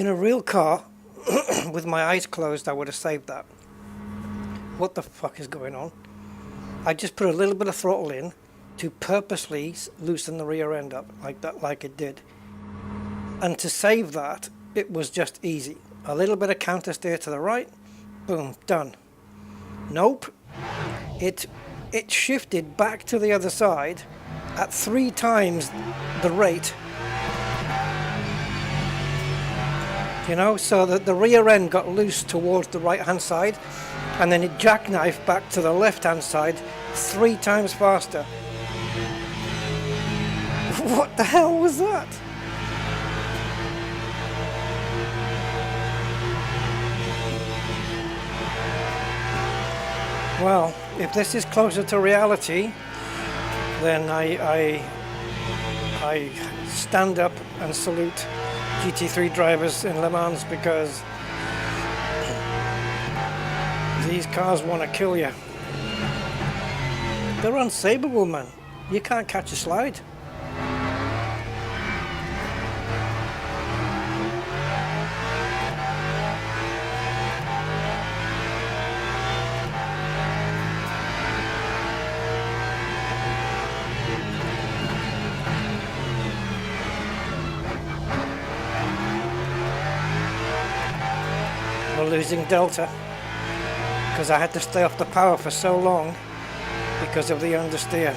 In a real car, with my eyes closed, I would have saved that. What the fuck is going on? I just put a little bit of throttle in to purposely loosen the rear end up like that, like it did. And to save that, it was just easy. A little bit of counter steer to the right, boom, done. Nope. It shifted back to the other side at 3 times the rate. You know, so that the rear end got loose towards the right hand side, and then it jackknifed back to the left hand side 3 times faster. What the hell was that? Well, if this is closer to reality, then I stand up and salute GT3 drivers in Le Mans, because these cars want to kill you. They're unsableable, man. You can't catch a slide. We're losing delta because I had to stay off the power for so long because of the understeer.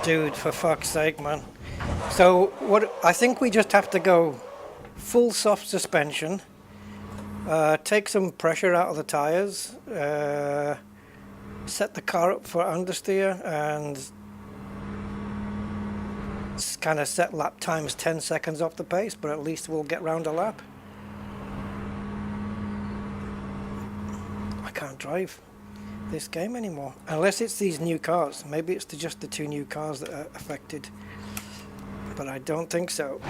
Dude, for fuck's sake, man. So what I think we just have to go full soft suspension, take some pressure out of the tires, set the car up for understeer, and kind of set lap times 10 seconds off the pace, but at least we'll get round a lap. I can't drive this game anymore unless it's these new cars. Maybe it's just the 2 new cars that are affected, but I don't think so,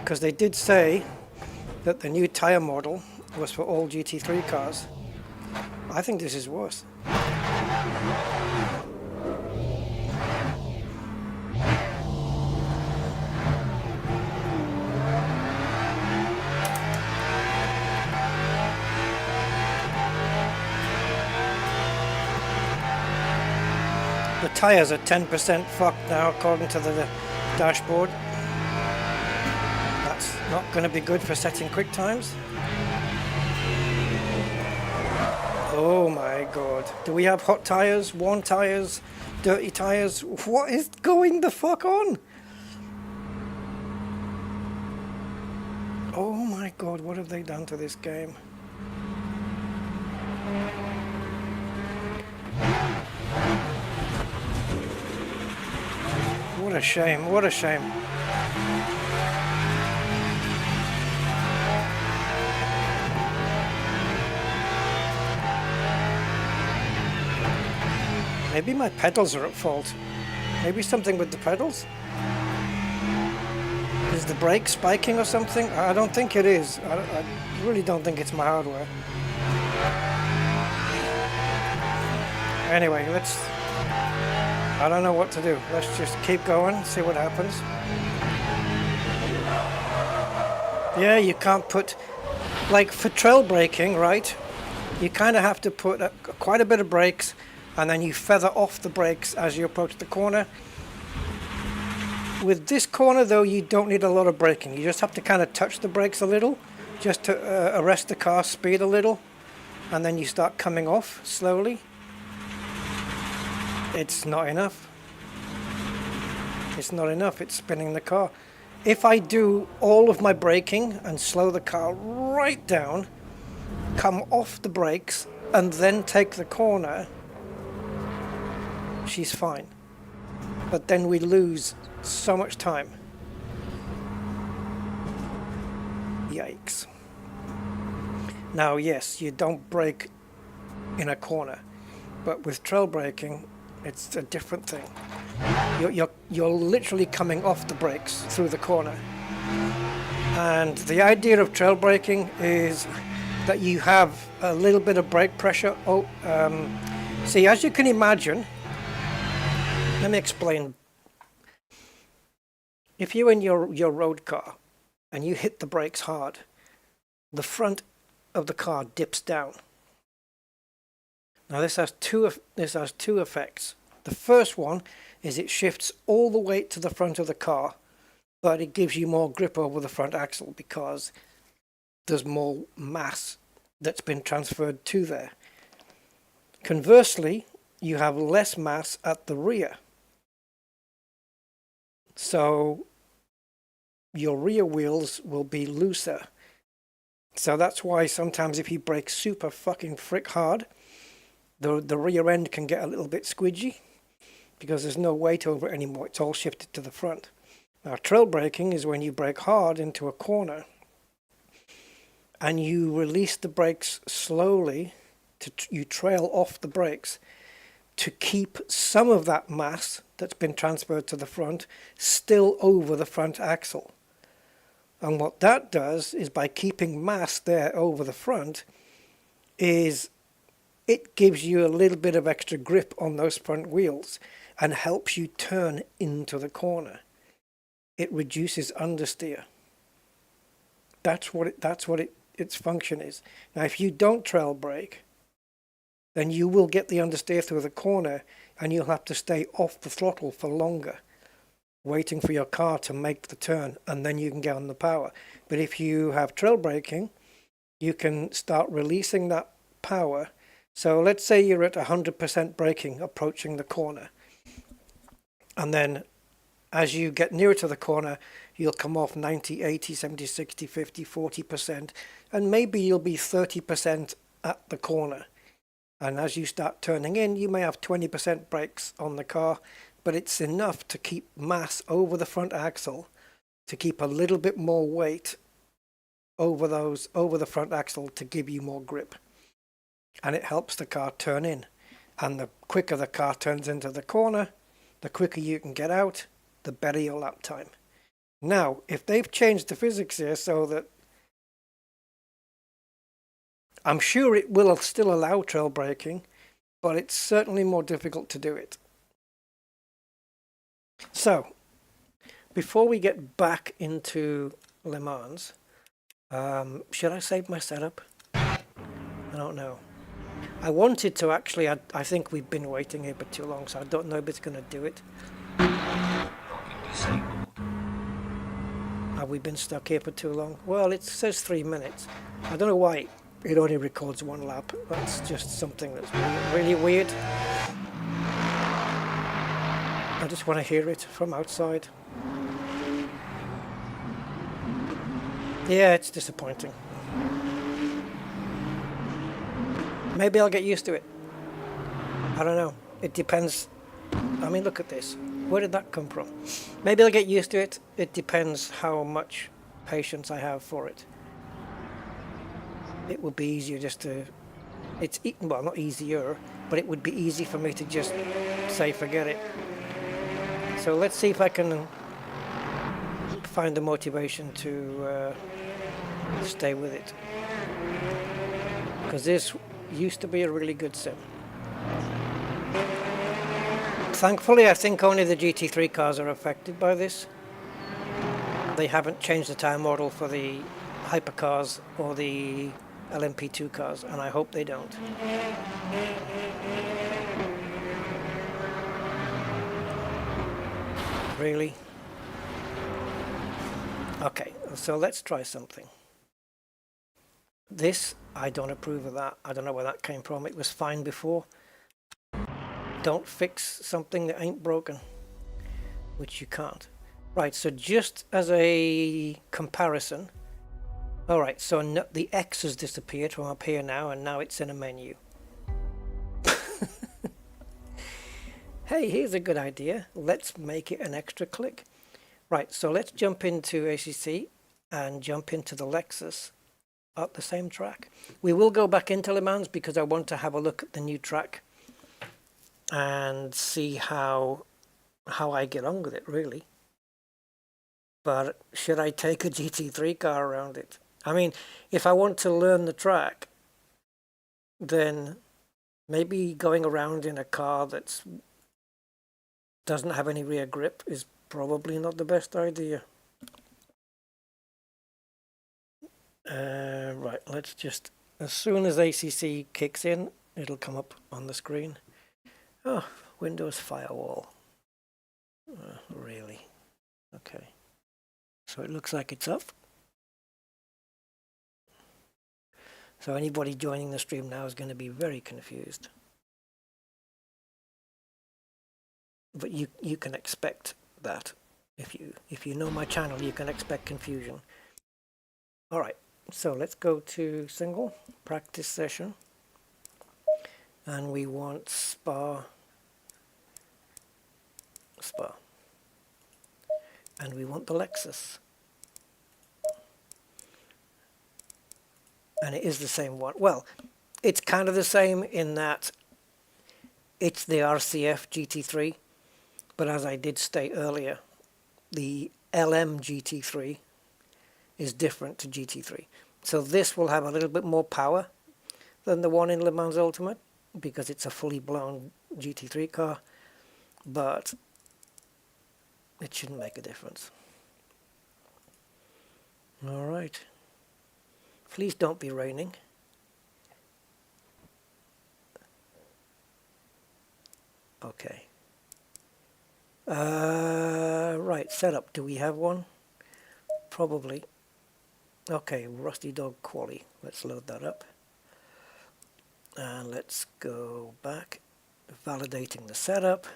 because they did say that the new tire model was for all GT3 cars. I think this is worse. The tires are 10% fucked now, according to the dashboard. That's not going to be good for setting quick times. Oh my god. Do we have hot tires, worn tires, dirty tires? What is going the fuck on? Oh my god, what have they done to this game? What a shame, what a shame. Maybe my pedals are at fault. Maybe something with the pedals? Is the brake spiking or something? I don't think it is. I really don't think it's my hardware. Anyway, I don't know what to do. Let's just keep going, see what happens. Yeah, you can't put, like for trail braking, right? You kind of have to put quite a bit of brakes, and then you feather off the brakes as you approach the corner. With this corner though, you don't need a lot of braking. You just have to kind of touch the brakes a little, just to arrest the car's speed a little, and then you start coming off slowly. It's not enough. It's not enough, it's spinning the car. If I do all of my braking and slow the car right down, come off the brakes, and then take the corner, she's fine. But then we lose so much time. Yikes. Now yes, you don't brake in a corner, but with trail braking it's a different thing. You're literally coming off the brakes through the corner. And the idea of trail braking is that you have a little bit of brake pressure See, as you can imagine, let me explain. If you're in your road car and you hit the brakes hard, the front of the car dips down. Now this has two effects. The first one is it shifts all the weight to the front of the car, but it gives you more grip over the front axle because there's more mass that's been transferred to there. Conversely, you have less mass at the rear. So your rear wheels will be looser. So that's why sometimes if you brake super fucking frick hard, the rear end can get a little bit squidgy because there's no weight over it anymore. It's all shifted to the front. Now, trail braking is when you brake hard into a corner and you release the brakes slowly, you trail off the brakes to keep some of that mass that's been transferred to the front still over the front axle. And what that does is, by keeping mass there over the front, is it gives you a little bit of extra grip on those front wheels and helps you turn into the corner. It reduces understeer. That's what its function is. Now, if you don't trail brake, then you will get the understeer through the corner and you'll have to stay off the throttle for longer, waiting for your car to make the turn, and then you can get on the power. But if you have trail braking, you can start releasing that power. So let's say you're at 100% braking approaching the corner, and then as you get nearer to the corner, you'll come off 90, 80, 70, 60, 50, 40%, and maybe you'll be 30% at the corner. And as you start turning in, you may have 20% brakes on the car, but it's enough to keep mass over the front axle, to keep a little bit more weight over the front axle to give you more grip. And it helps the car turn in. And the quicker the car turns into the corner, the quicker you can get out, the better your lap time. Now, if they've changed the physics here so that I'm sure it will still allow trail braking, but it's certainly more difficult to do it. So, before we get back into Le Mans, should I save my setup? I don't know. I wanted to actually, I think we've been waiting here for too long, so I don't know if it's going to do it. Have we been stuck here for too long? Well, it says 3 minutes. I don't know why it only records one lap. That's just something that's really weird. I just want to hear it from outside. Yeah, it's disappointing. Maybe I'll get used to it. I don't know. It depends. I mean, look at this. Where did that come from? Maybe I'll get used to it. It depends how much patience I have for it. It would be easier just to... well, not easier, but it would be easy for me to just say forget it. So let's see if I can find the motivation to stay with it. Because this used to be a really good sim. Thankfully, I think only the GT3 cars are affected by this. They haven't changed the tire model for the hypercars or the LMP2 cars, and I hope they don't. Really? Okay, so let's try something. This, I don't approve of that. I don't know where that came from. It was fine before. Don't fix something that ain't broken, which you can't. Right, so just as a comparison, all right, so the X has disappeared from up here now, and now it's in a menu. Hey, here's a good idea. Let's make it an extra click. Right, so let's jump into ACC and jump into the Lexus at the same track. We will go back into Le Mans because I want to have a look at the new track and see how I get on with it, really. But should I take a GT3 car around it? I mean, if I want to learn the track, then Maybe going around in a car that doesn't have any rear grip is probably not the best idea. Right, let's just, as soon as ACC kicks in, it'll come up on the screen. Oh, Windows Firewall. Really? Okay. So it looks like it's up. So anybody joining the stream now is going to be very confused. But you can expect that. If you know my channel, you can expect confusion. All right. So let's go to single practice session, and we want spa, and we want the Lexus, and it is the same one. Well, it's kind of the same in that it's the RCF GT3, but as I did state earlier, the LM GT3 is different to GT3. So this will have a little bit more power than the one in Le Mans Ultimate because it's a fully blown GT3 car, but it shouldn't make a difference. All right. Please don't be raining. Okay. Right, setup. Do we have one? Probably. Okay, Rusty Dog Quali. Let's load that up. And let's go back. Validating the setup,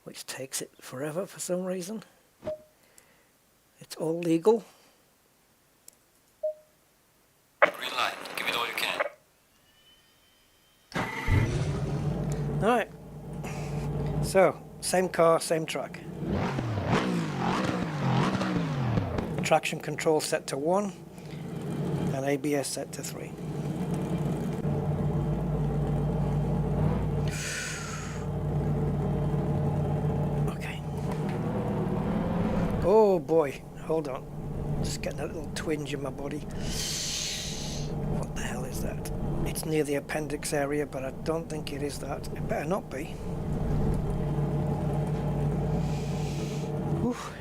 which takes it forever for some reason. It's all legal. Green light. Give it all you can. Alright. So, same car, same track. Traction control set to 1 and ABS set to 3. Okay. Oh boy, hold on. Just getting a little twinge in my body. What the hell is that? It's near the appendix area, but I don't think it is that. It better not be. Oof.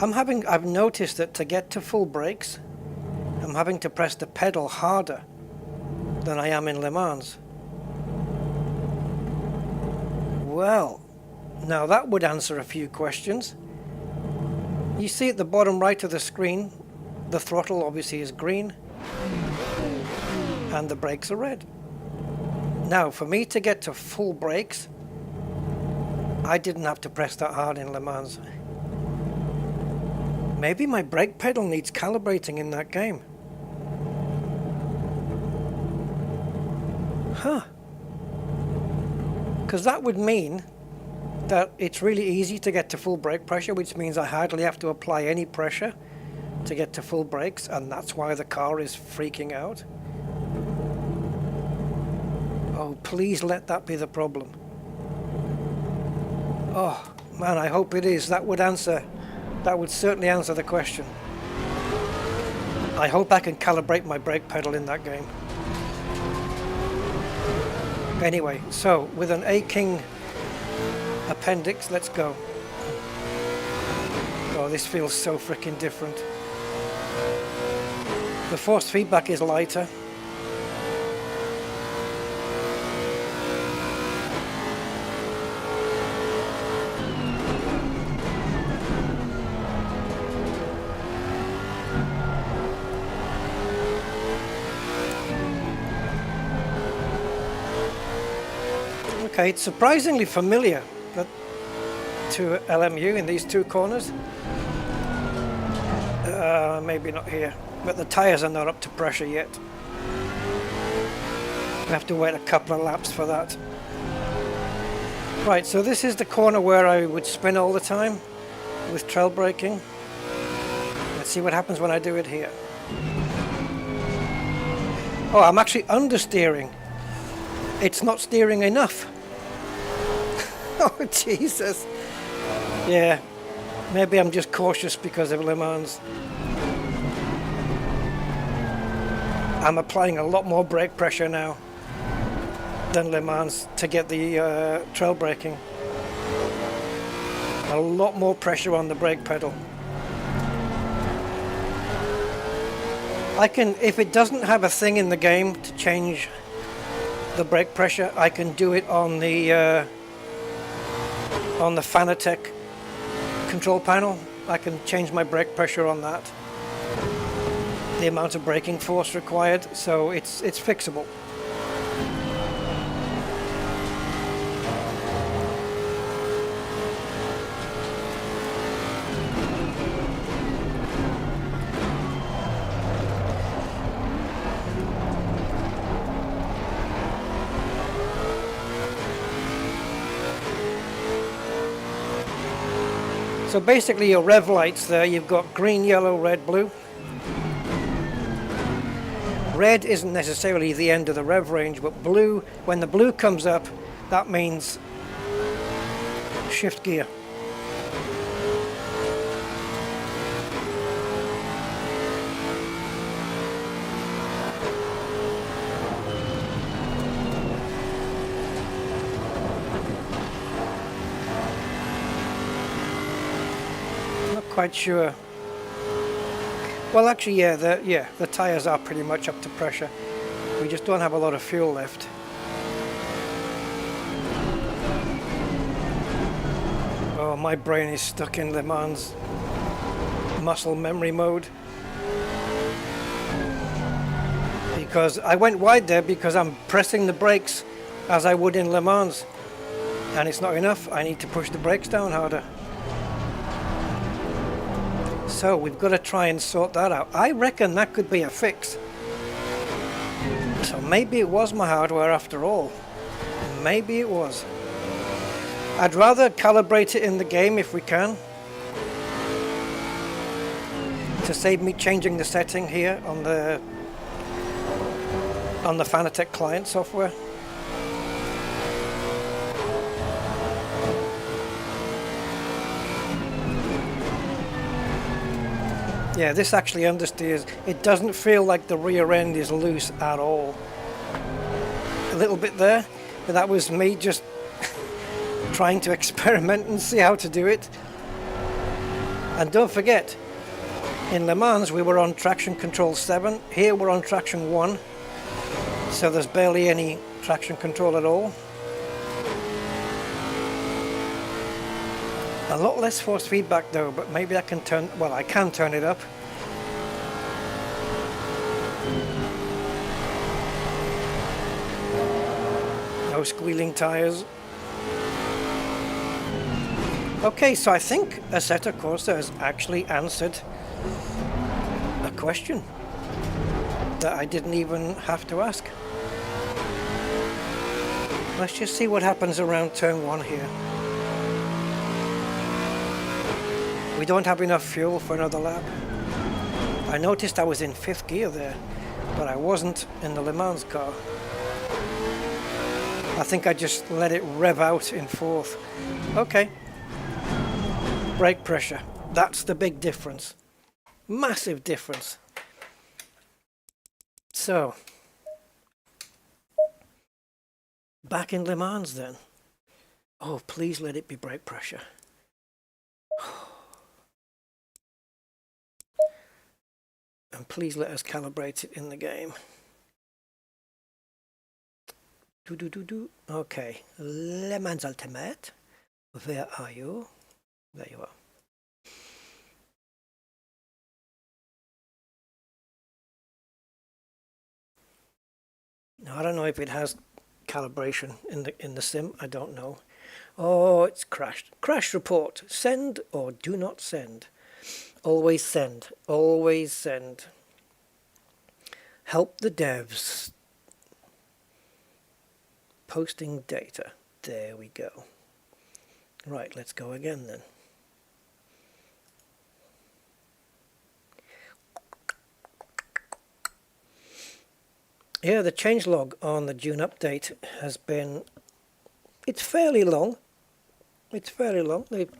I've noticed that to get to full brakes, I'm having to press the pedal harder than I am in Le Mans. Well, now that would answer a few questions. You see at the bottom right of the screen, the throttle obviously is green and the brakes are red. Now, for me to get to full brakes, I didn't have to press that hard in Le Mans. Maybe my brake pedal needs calibrating in that game. Huh. Because that would mean that it's really easy to get to full brake pressure, which means I hardly have to apply any pressure to get to full brakes, and that's why the car is freaking out. Oh, please let that be the problem. Oh, man, I hope it is. That would certainly answer the question. I hope I can calibrate my brake pedal in that game. Anyway, so with an A-King appendix, let's go. Oh, this feels so freaking different. The force feedback is lighter. Okay, it's surprisingly familiar to LMU in these two corners. Maybe not here, but the tires are not up to pressure yet. We have to wait a couple of laps for that. Right, so this is the corner where I would spin all the time with trail braking. Let's see what happens when I do it here. Oh, I'm actually understeering. It's not steering enough. Oh, Jesus. Yeah, maybe I'm just cautious because of Le Mans. I'm applying a lot more brake pressure now than Le Mans to get the trail braking. A lot more pressure on the brake pedal. I can, if it doesn't have a thing in the game to change the brake pressure, I can do it on the Fanatec control panel. I can change my brake pressure on that, the amount of braking force required, so it's fixable. So basically your rev lights there, you've got green, yellow, red, blue. Red isn't necessarily the end of the rev range, but blue, when the blue comes up, that means shift gear. Quite sure. Well, actually, yeah, the tires are pretty much up to pressure. We just don't have a lot of fuel left. Oh, my brain is stuck in Le Mans muscle memory mode. Because I went wide there because I'm pressing the brakes as I would in Le Mans. And it's not enough. I need to push the brakes down harder. So we've got to try and sort that out. I reckon that could be a fix. So maybe it was my hardware after all. Maybe it was. I'd rather calibrate it in the game if we can, to save me changing the setting here on the Fanatec client software. Yeah, this actually understeers. It doesn't feel like the rear end is loose at all. A little bit there, but that was me just trying to experiment and see how to do it. And don't forget, in Le Mans we were on traction control 7, here we're on traction 1, so there's barely any traction control at all. A lot less force feedback though, but maybe I can turn, well, I can turn it up. No squealing tires. Okay, so I think Assetto Corsa has actually answered a question that I didn't even have to ask. Let's just see what happens around turn 1 here. We don't have enough fuel for another lap. I noticed I was in 5th gear there, but I wasn't in the Le Mans car. I think I just let it rev out in 4th. Okay. Brake pressure. That's the big difference. Massive difference. So, back in Le Mans then. Oh, please let it be brake pressure. And please let us calibrate it in the game. Okay, Le Mans Ultimate. Where are you? There you are. Now I don't know if it has calibration in the sim. I don't know. Oh, it's crashed. Crash report. Send or do not send. Always send. Always send. Help the devs. Posting data. There we go. Right, let's go again then. Yeah, the changelog on the June update has been, it's fairly long. It's fairly long. They've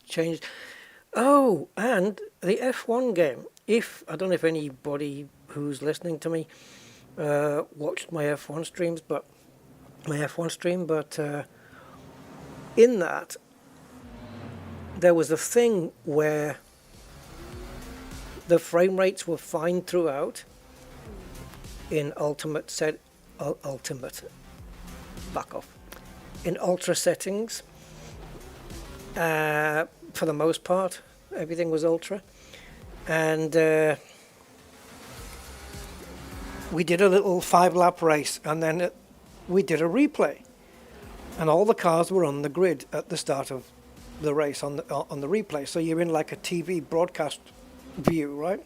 changed. Oh, and the F1 game. If I don't know if anybody who's listening to me watched my F1 streams, but in that there was a thing where the frame rates were fine throughout in in ultra settings. For the most part, everything was ultra, and we did a little 5-lap race, and then we did a replay, and all the cars were on the grid at the start of the race on the replay. So you're in like a TV broadcast view, right?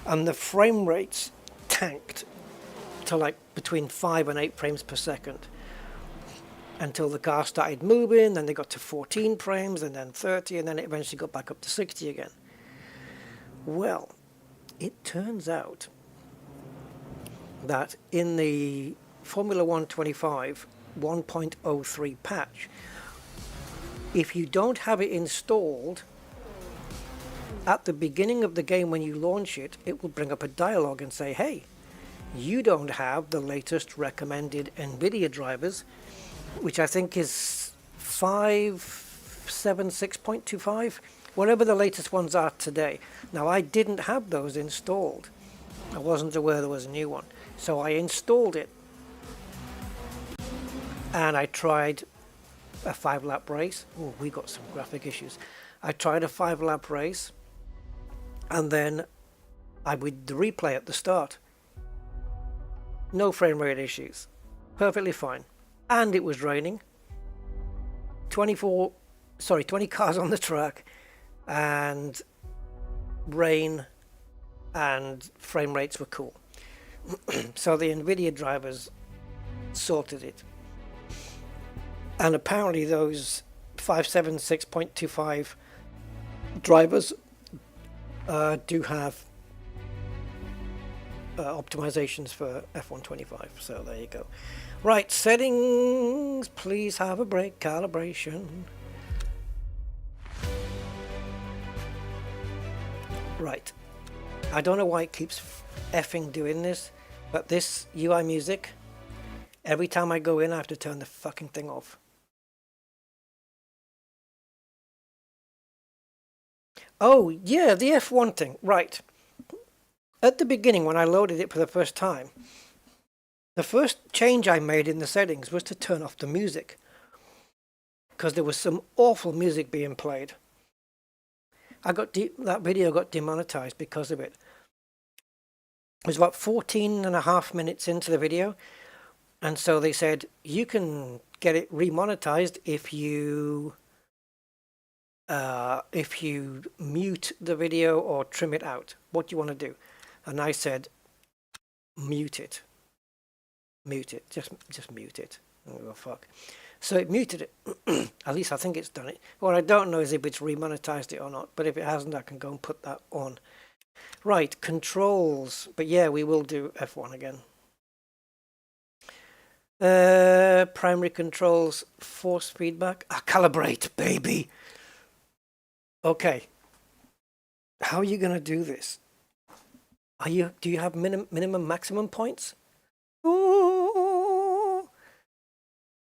And the frame rates tanked to like between 5 and 8 frames per second until the car started moving. Then they got to 14 frames, and then 30, and then it eventually got back up to 60 again. Well, it turns out that in the Formula 125 1.03 patch, if you don't have it installed at the beginning of the game when you launch it, it will bring up a dialog and say, hey, you don't have the latest recommended Nvidia drivers, which I think is 576.25, whatever the latest ones are today. Now, I didn't have those installed. I wasn't aware there was a new one. So I installed it, and I tried a 5-lap race. Oh, we got some graphic issues. I tried a 5-lap race, and then I would replay at the start. No frame rate issues. Perfectly fine. And it was raining. 20 cars on the track, and rain, and frame rates were cool. So the Nvidia drivers sorted it. And apparently those 576.25 drivers do have optimizations for F125. So there you go. Right, settings. Please have a break. Calibration. Right. I don't know why it keeps effing doing this, but this UI music, every time I go in, I have to turn the fucking thing off. Oh, yeah, the F1 thing. Right. At the beginning, when I loaded it for the first time, the first change I made in the settings was to turn off the music, because there was some awful music being played. That video got demonetized because of it. It was about 14.5 minutes into the video, and so they said you can get it remonetized if you mute the video or trim it out. What do you want to do? And I said, mute it, just mute it. Oh fuck! So it muted it. At least I think it's done it. What I don't know is if it's remonetized it or not. But if it hasn't, I can go and put that on. Right, controls. But yeah, we will do F1 again. Primary controls, force feedback. Calibrate, baby. Okay. How are you going to do this? Do you have minimum maximum points? Ooh.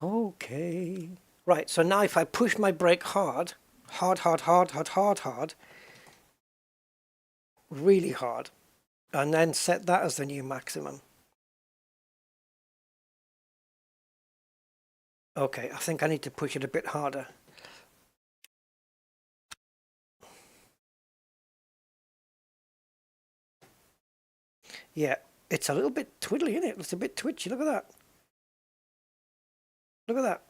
Okay. Right, so now if I push my brake hard, really hard, and then set that as the new maximum. Okay, I think I need to push it a bit harder. Yeah, it's a little bit twiddly, isn't it? It's a bit twitchy. Look at that. Look at that.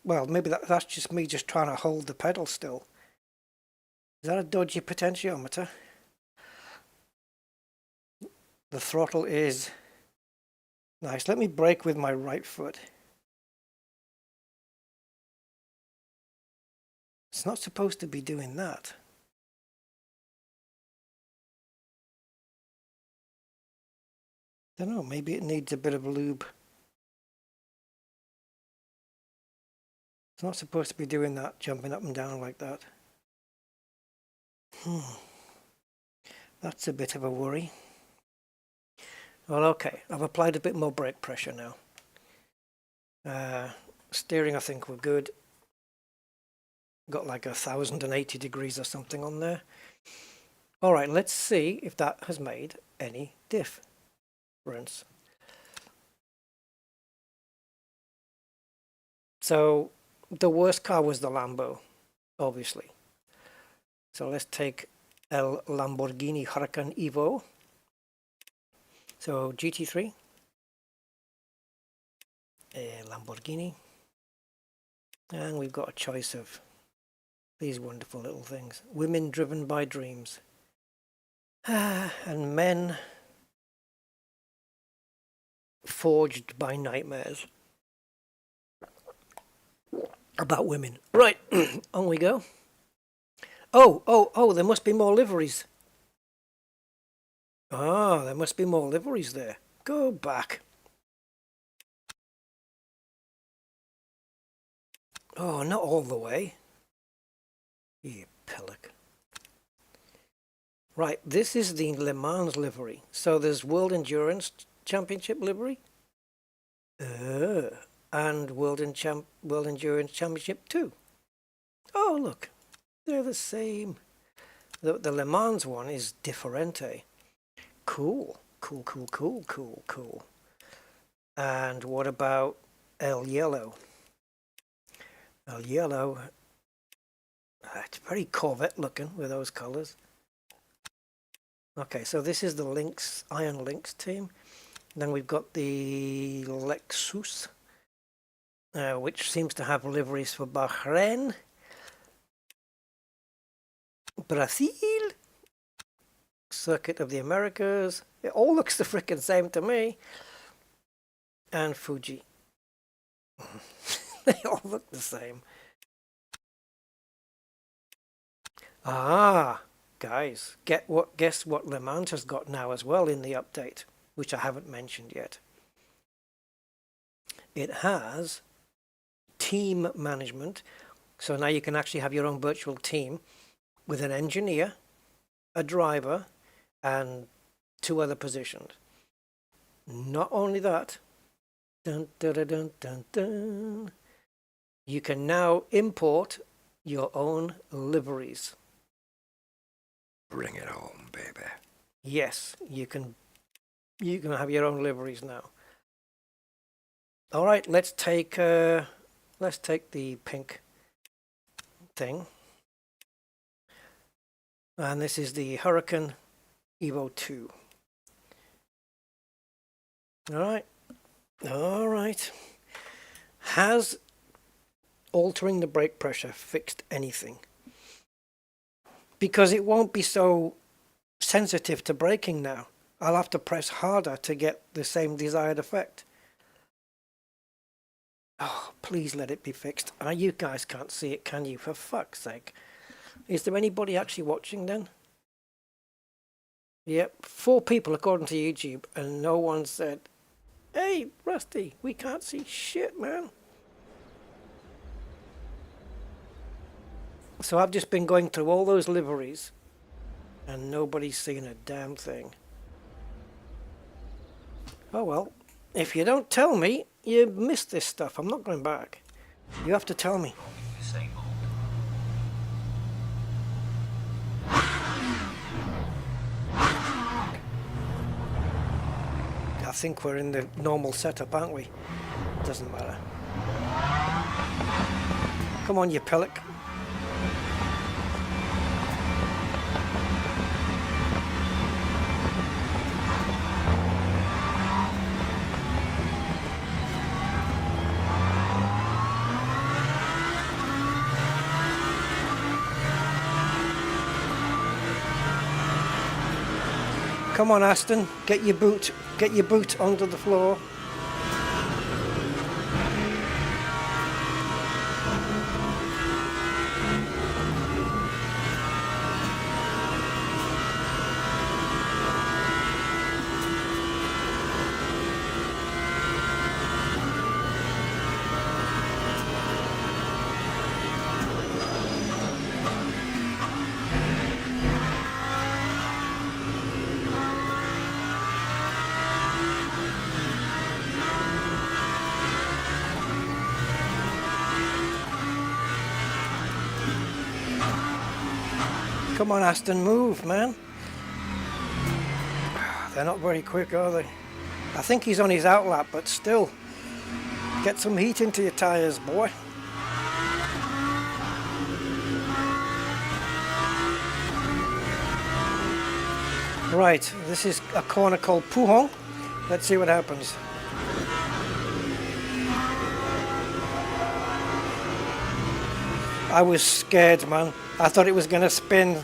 Well, maybe that's just me just trying to hold the pedal still. Is that a dodgy potentiometer? The throttle is nice. Let me brake with my right foot. It's not supposed to be doing that. I don't know, maybe it needs a bit of lube. It's not supposed to be doing that, jumping up and down like that. That's a bit of a worry. Well, okay, I've applied a bit more brake pressure now. Steering, I think we're good. Got like 1,080 degrees or something on there. All right, let's see if that has made any difference. So the worst car was the Lambo, obviously. So let's take El Lamborghini Huracan Evo. So GT3, a Lamborghini, and we've got a choice of these wonderful little things. Women driven by dreams, and men forged by nightmares about women. Right, on we go. Oh, there must be more liveries. Ah, there must be more liveries there. Go back. Oh, not all the way. You pillock. Right, this is the Le Mans livery. So there's World Endurance Championship livery. And World Endurance Championship 2. Oh, look. They're the same. The Le Mans one is Differente. Cool. And what about El Yellow? El Yellow, it's very Corvette looking with those colours. Okay, so this is the Lynx, Iron Lynx team. Then we've got the Lexus, which seems to have liveries for Bahrain, Brazil, Circuit of the Americas. It all looks the frickin' same to me. And Fuji. They all look the same. Ah, guys, guess what Le Mans has got now as well in the update, which I haven't mentioned yet. It has team management. So now you can actually have your own virtual team with an engineer, a driver, and 2 other positions. Not only that, dun, dun, dun, dun, dun, dun, you can now import your own liveries. Bring it home, baby. Yes, you can have your own liveries now. All right, let's take the pink thing. And this is the Huracan Evo 2. All right. Has altering the brake pressure fixed anything? Because it won't be so sensitive to braking now. I'll have to press harder to get the same desired effect. Oh, please let it be fixed. You guys can't see it, can you? For fuck's sake. Is there anybody actually watching then? Yep, 4 people according to YouTube, and no one said, "Hey, Rusty, we can't see shit, man." So I've just been going through all those liveries, and nobody's seen a damn thing. Oh well, if you don't tell me, you missed this stuff. I'm not going back. You have to tell me. I think we're in the normal setup, aren't we? Doesn't matter. Come on, you pillock. Come on, Aston, get your boot onto the floor. Come on, Aston, move, man. They're not very quick, are they? I think he's on his outlap, but still. Get some heat into your tyres, boy. Right, this is a corner called Puhong. Let's see what happens. I was scared, man. I thought it was going to spin.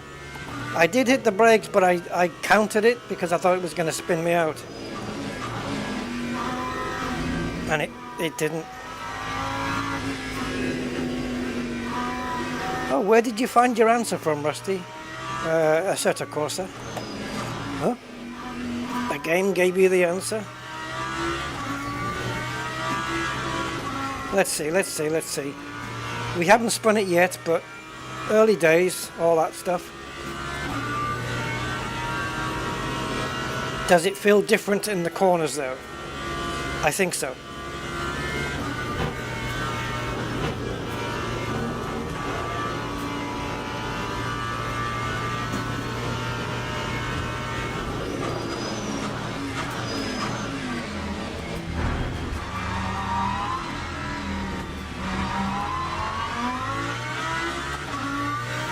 I did hit the brakes, but I countered it because I thought it was going to spin me out. And it didn't. Oh, where did you find your answer from, Rusty? Assetto Corsa. Huh? A game gave you the answer? Let's see. We haven't spun it yet, but early days, all that stuff. Does it feel different in the corners though? I think so.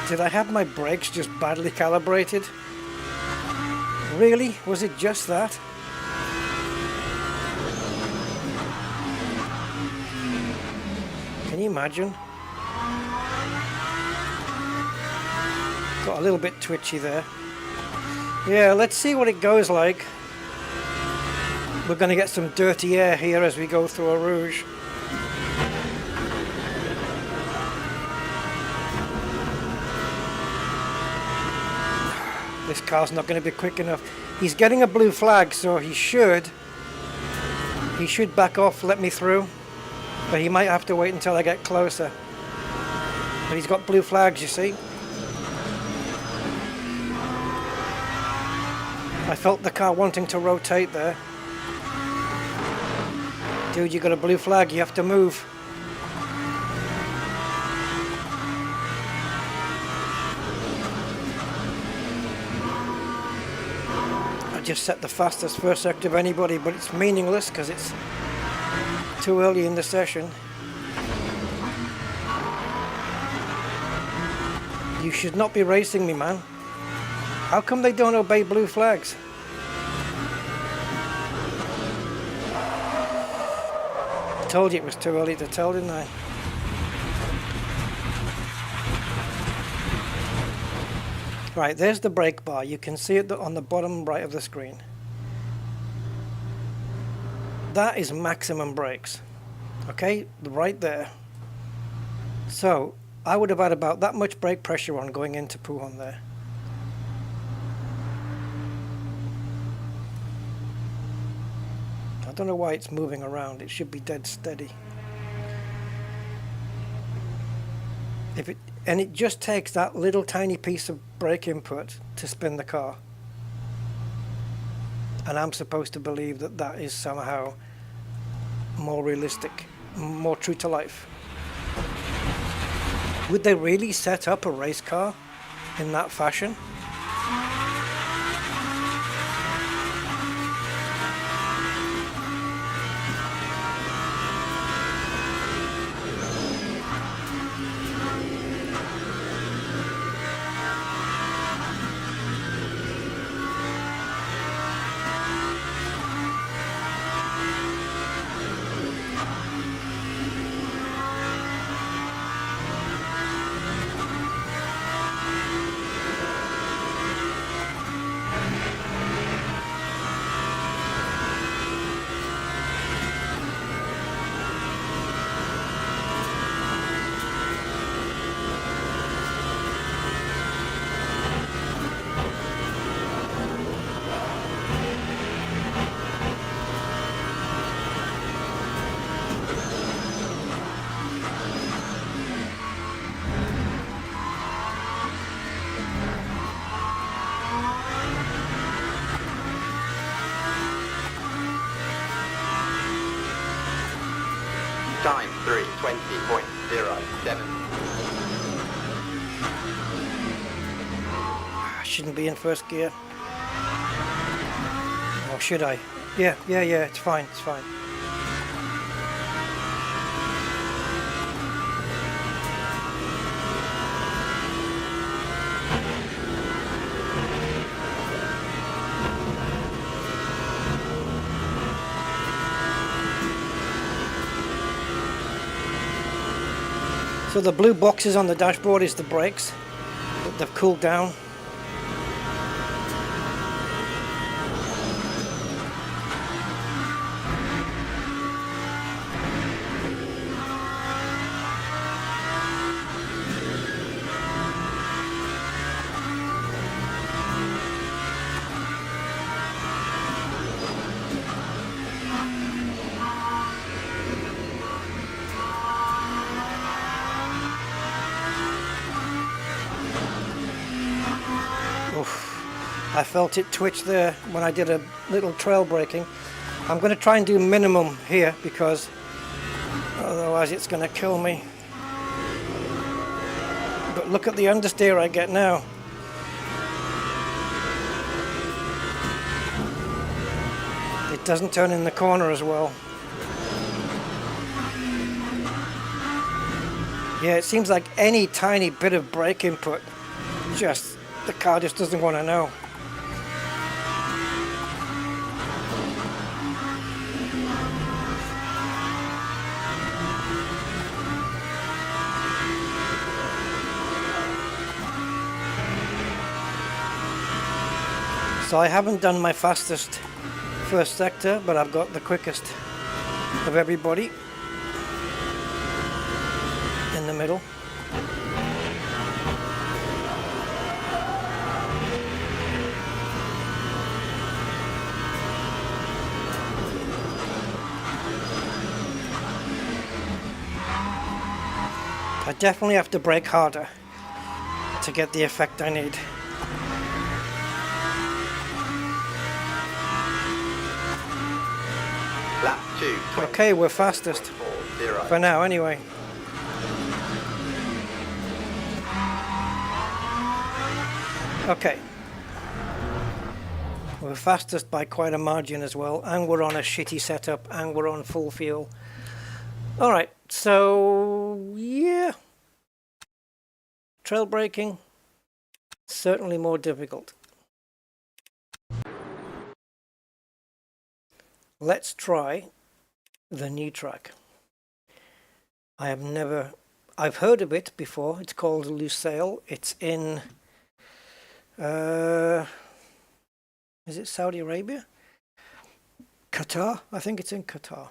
Did I have my brakes just badly calibrated? Really? Was it just that? Can you imagine? Got a little bit twitchy there. Yeah, let's see what it goes like. We're going to get some dirty air here as we go through a rouge. This car's not going to be quick enough. He's getting a blue flag, so he should back off, let me through. But he might have to wait until I get closer. But he's got blue flags, you see. I felt the car wanting to rotate there. Dude, you got a blue flag, you have to move. Just set the fastest first sector of anybody, but it's meaningless because it's too early in the session. You should not be racing me, man. How come they don't obey blue flags? I told you it was too early to tell, didn't I? Right, there's the brake bar. You can see it on the bottom right of the screen. That is maximum brakes. Okay, right there. So, I would have had about that much brake pressure on going into Puhon there. I don't know why it's moving around. It should be dead steady. And it just takes that little tiny piece of brake input to spin the car. And I'm supposed to believe that that is somehow more realistic, more true to life. Would they really set up a race car in that fashion? Time 3:20.07. shouldn't be in first gear. Or should I? Yeah, it's fine, it's fine. So the blue boxes on the dashboard is the brakes, but they've cooled down. I felt it twitch there when I did a little trail braking. I'm going to try and do minimum here because otherwise it's going to kill me. But look at the understeer I get now. It doesn't turn in the corner as well. Yeah, it seems like any tiny bit of brake input, the car just doesn't want to know. So I haven't done my fastest first sector, but I've got the quickest of everybody in the middle. I definitely have to brake harder to get the effect I need. Lap 2, Okay, we're fastest 20.40. for now anyway. Okay. We're fastest by quite a margin as well, and we're on a shitty setup, and we're on full fuel. Alright, so yeah. Trail braking, certainly more difficult. Let's try the new track. I've heard of it before. It's called Lusail. It's in, is it Saudi Arabia? Qatar? I think it's in Qatar.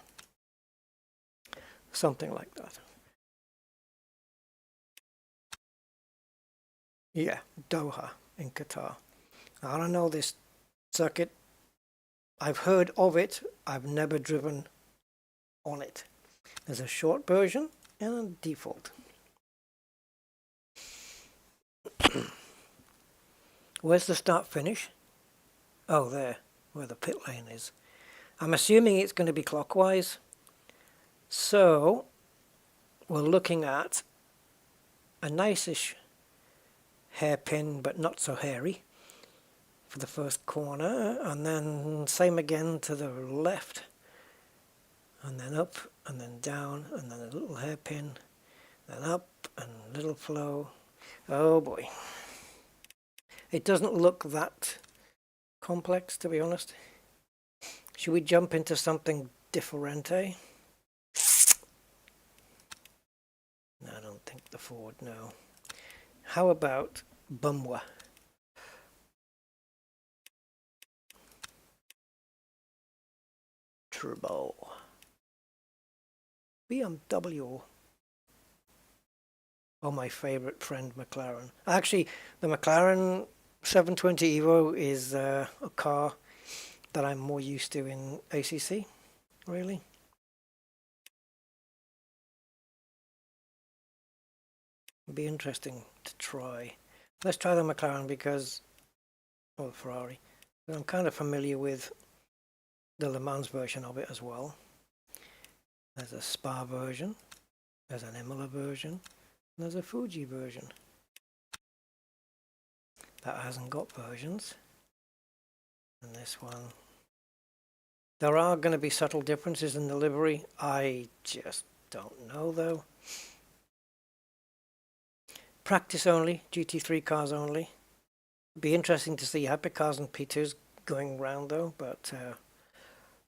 Something like that. Yeah, Doha in Qatar. I don't know this circuit. I've heard of it. I've never driven on it. There's a short version and a default. Where's the start finish? Oh, there, where the pit lane is. I'm assuming it's going to be clockwise. So we're looking at a nice-ish hairpin, but not so hairy, for the first corner, and then same again to the left, and then up, and then down, and then a little hairpin, then up, and a little flow. Oh boy. It doesn't look that complex, to be honest. Should we jump into something differente? No, I don't think the Ford, no. How about Bumwa? Turbo. BMW. Oh, my favorite friend, McLaren. Actually, the McLaren 720 Evo is a car that I'm more used to in ACC, really. It'd be interesting to try. Let's try the McLaren because, or the Ferrari. I'm kind of familiar with the Le Mans version of it as well. There's a Spa version, there's an Imola version, and there's a Fuji version. that hasn't got versions. And this one. There are going to be subtle differences in the livery. I just don't know though. Practice only, GT3 cars only. Be interesting to see hypercars and P2s going round though, but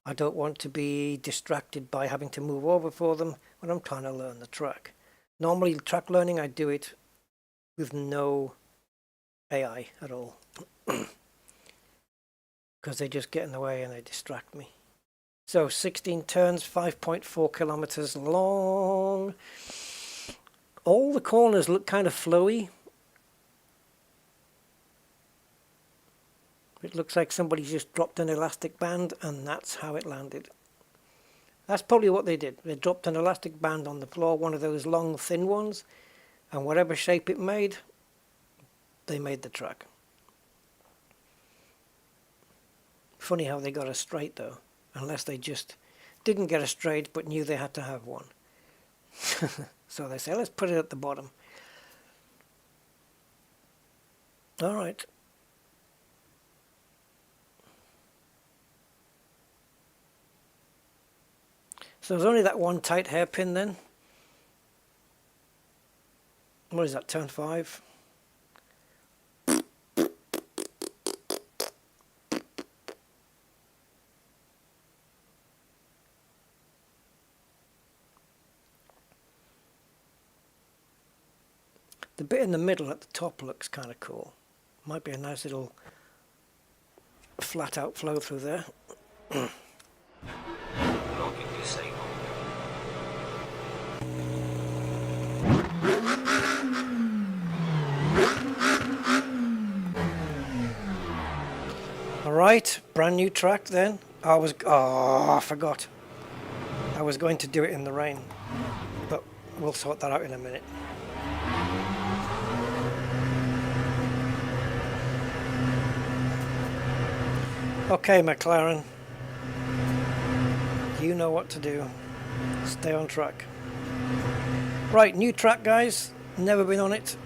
I don't want to be distracted by having to move over for them when I'm trying to learn the track. Normally track learning, I do it with no AI at all. Because they just get in the way and they distract me. So 16 turns, 5.4 kilometers long. All the corners look kind of flowy. It looks like somebody just dropped an elastic band and that's how it landed. That's probably what they did. They dropped an elastic band on the floor, one of those long thin ones, and whatever shape it made, they made the track. Funny how they got us straight though, unless they just didn't get us straight but knew they had to have one. So they say, let's put it at the bottom. All right. So there's only that one tight hairpin then. What is that, turn 5? The bit in the middle at the top looks kind of cool. Might be a nice little flat out flow through there. Login disabled. Alright, brand new track then. I forgot. I was going to do it in the rain, but we'll sort that out in a minute. Okay, McLaren, you know what to do. Stay on track. Right, new track, guys. Never been on it.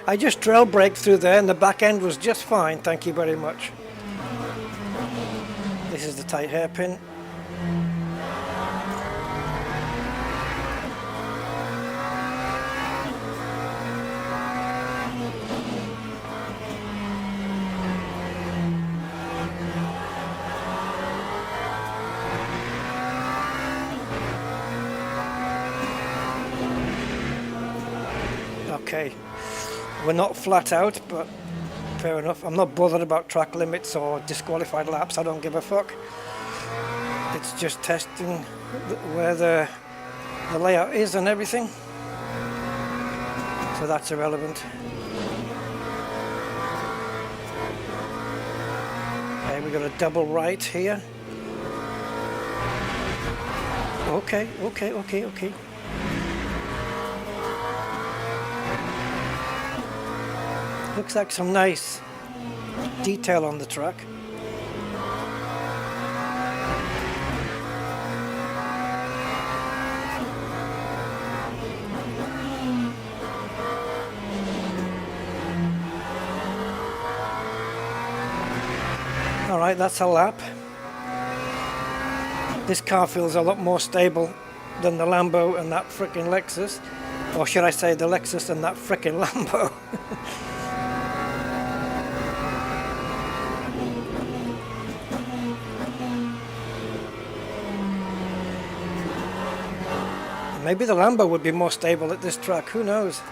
I just trail braked through there and the back end was just fine, thank you very much. This is the tight hairpin. Okay. We're not flat out, but fair enough. I'm not bothered about track limits or disqualified laps. I don't give a fuck. It's just testing where the layout is and everything. So that's irrelevant. Okay, we got a double right here. Okay. Looks like some nice detail on the track. Alright, that's a lap. This car feels a lot more stable than the Lambo and that frickin' Lexus. Or should I say the Lexus and that frickin' Lambo. Maybe the Lambo would be more stable at this track, who knows?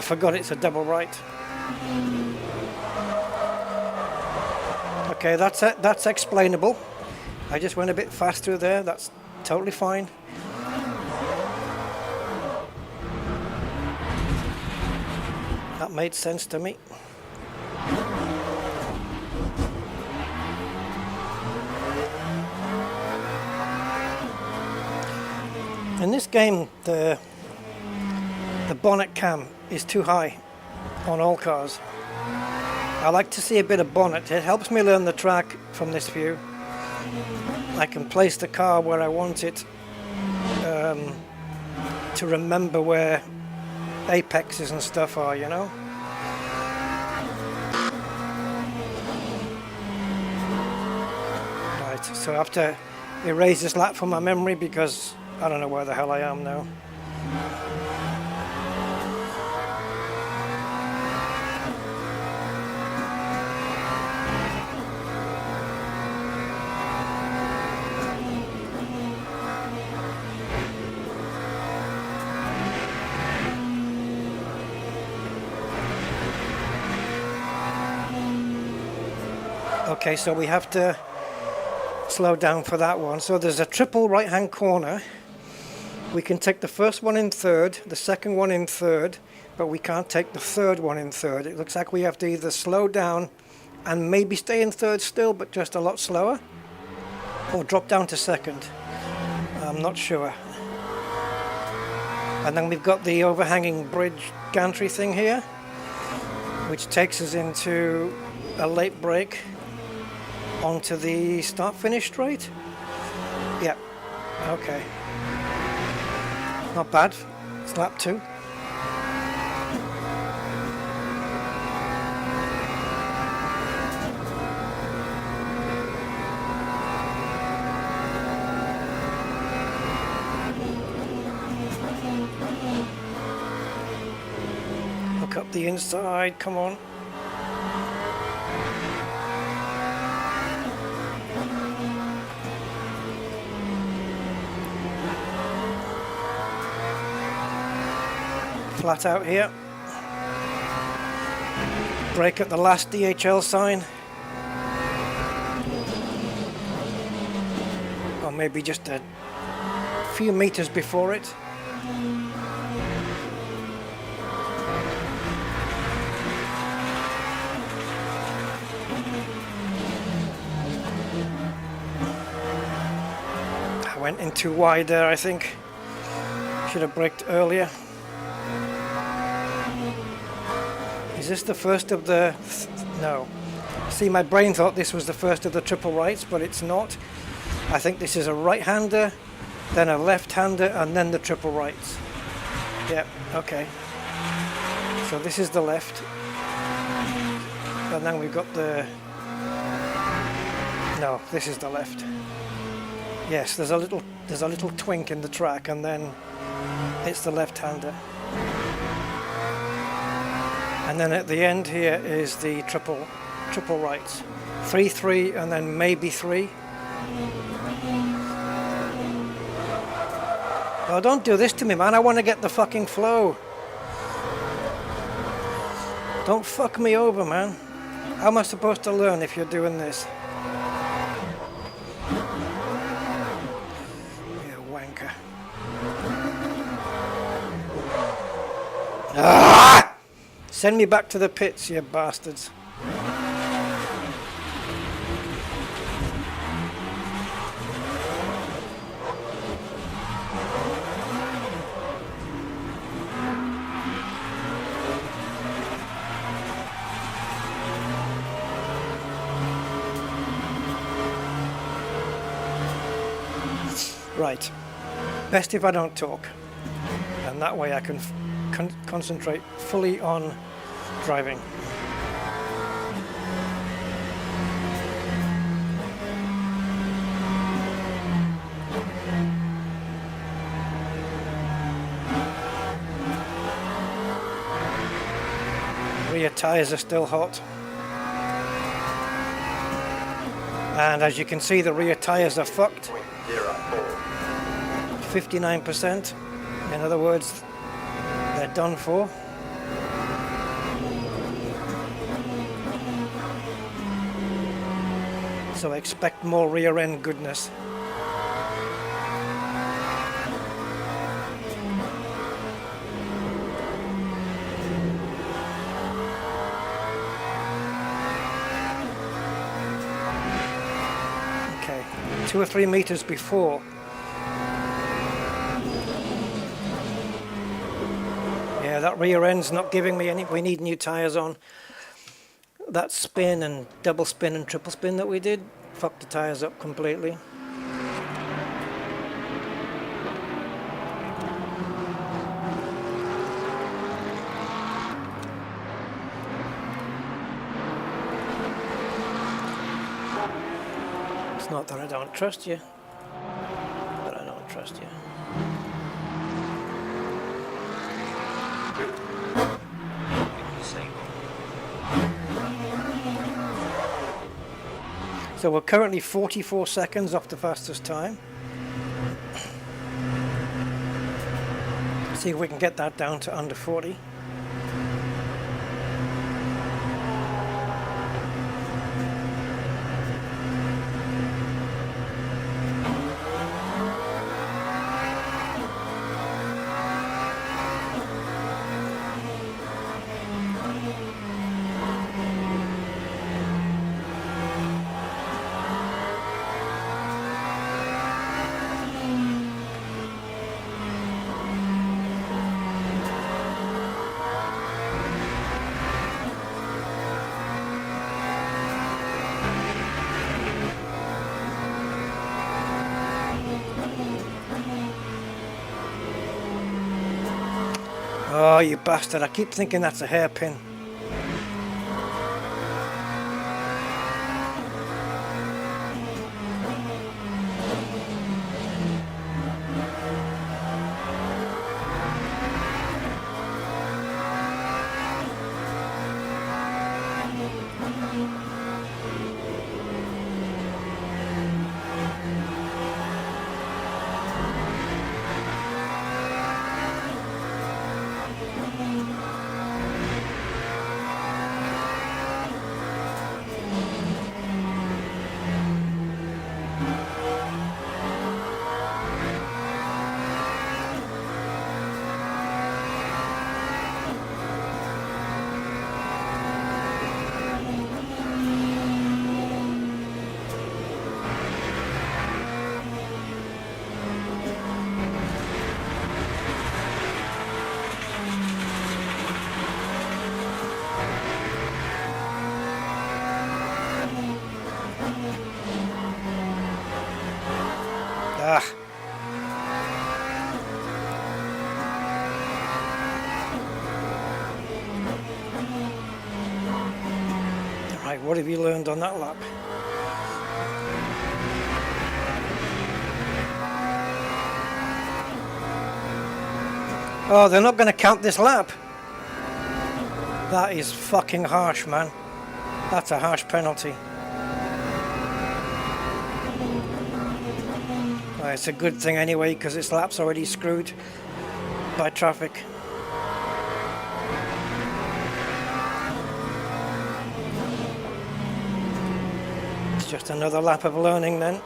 I forgot it's a double right. Okay, that's explainable. I just went a bit fast through there. That's totally fine. That made sense to me. In this game, the bonnet cam is too high on all cars. I like to see a bit of bonnet. It helps me learn the track from this view. I can place the car where I want it to remember where apexes and stuff are, you know. Right, so I have to erase this lap from my memory because I don't know where the hell I am now. Okay, so we have to slow down for that one. So there's a triple right-hand corner. We can take the first one in third, the second one in third, but we can't take the third one in third. It looks like we have to either slow down and maybe stay in third still, but just a lot slower, or drop down to second. I'm not sure. And then we've got the overhanging bridge gantry thing here, which takes us into a late brake onto the start-finish straight. Yeah, okay. Not bad. It's lap 2. Look up the inside, come on. Flat out here. Brake at the last DHL sign. Or maybe just a few meters before it. I went in too wide there, I think. Should have braked earlier. Is this the first of the... No. See, my brain thought this was the first of the triple rights, but it's not. I think this is a right-hander, then a left-hander, and then the triple rights. Yep, okay. So this is the left. And then we've got the... No, this is the left. Yes, there's a little twink in the track, and then it's the left-hander. And then at the end here is the triple rights. 3, 3, and then maybe 3. Oh, don't do this to me, man. I want to get the fucking flow. Don't fuck me over, man. How am I supposed to learn if you're doing this? You wanker. Ah! Send me back to the pits, you bastards. Right. Best if I don't talk. And that way I can concentrate fully on driving. Rear tyres are still hot. And as you can see, the rear tyres are fucked. 59%. In other words, they're done for. So expect more rear end goodness. Okay, 2 or 3 meters before. Yeah, that rear end's not giving me any. We need new tires on. That spin and double spin and triple spin that we did fucked the tires up completely. It's not that I don't trust you, but I don't trust you. So we're currently 44 seconds off the fastest time. See if we can get that down to under 40. Oh, you bastard. I keep thinking that's a hairpin. Ah. Right, what have you learned on that lap? Oh, they're not going to count this lap. That is fucking harsh, man. That's a harsh penalty. Well, it's a good thing anyway, because this lap's already screwed by traffic. It's just another lap of learning then.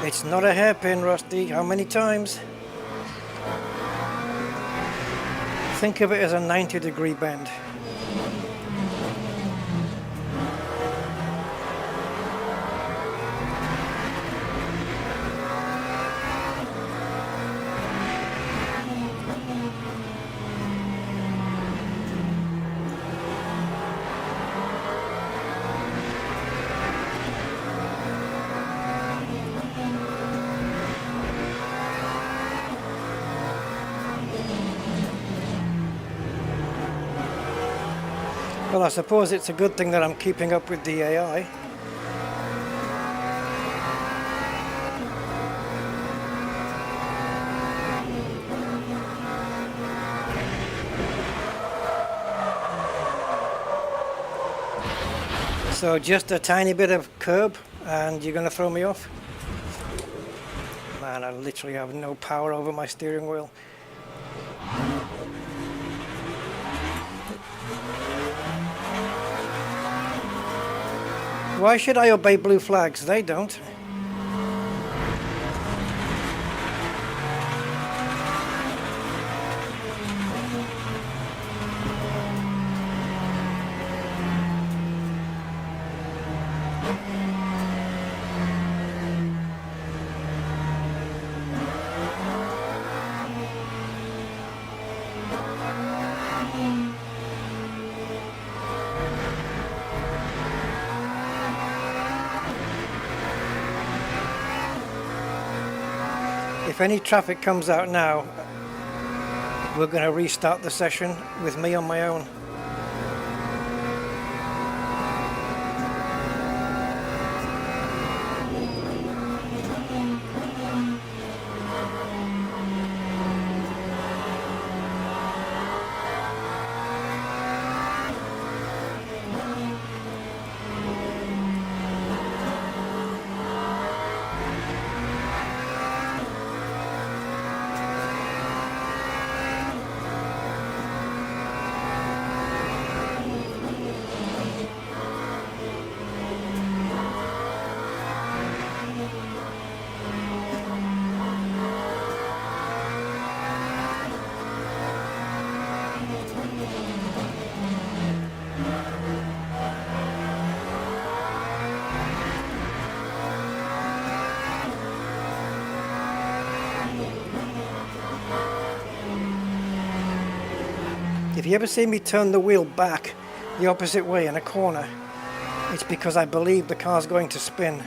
It's not a hairpin, Rusty. How many times? Think of it as a 90-degree bend. Well, I suppose it's a good thing that I'm keeping up with the AI. So just a tiny bit of curb and you're going to throw me off? man, I literally have no power over my steering wheel. Why should I obey blue flags? They don't. If any traffic comes out now, we're going to restart the session with me on my own. If you ever see me turn the wheel back the opposite way in a corner, it's because I believe the car's going to spin.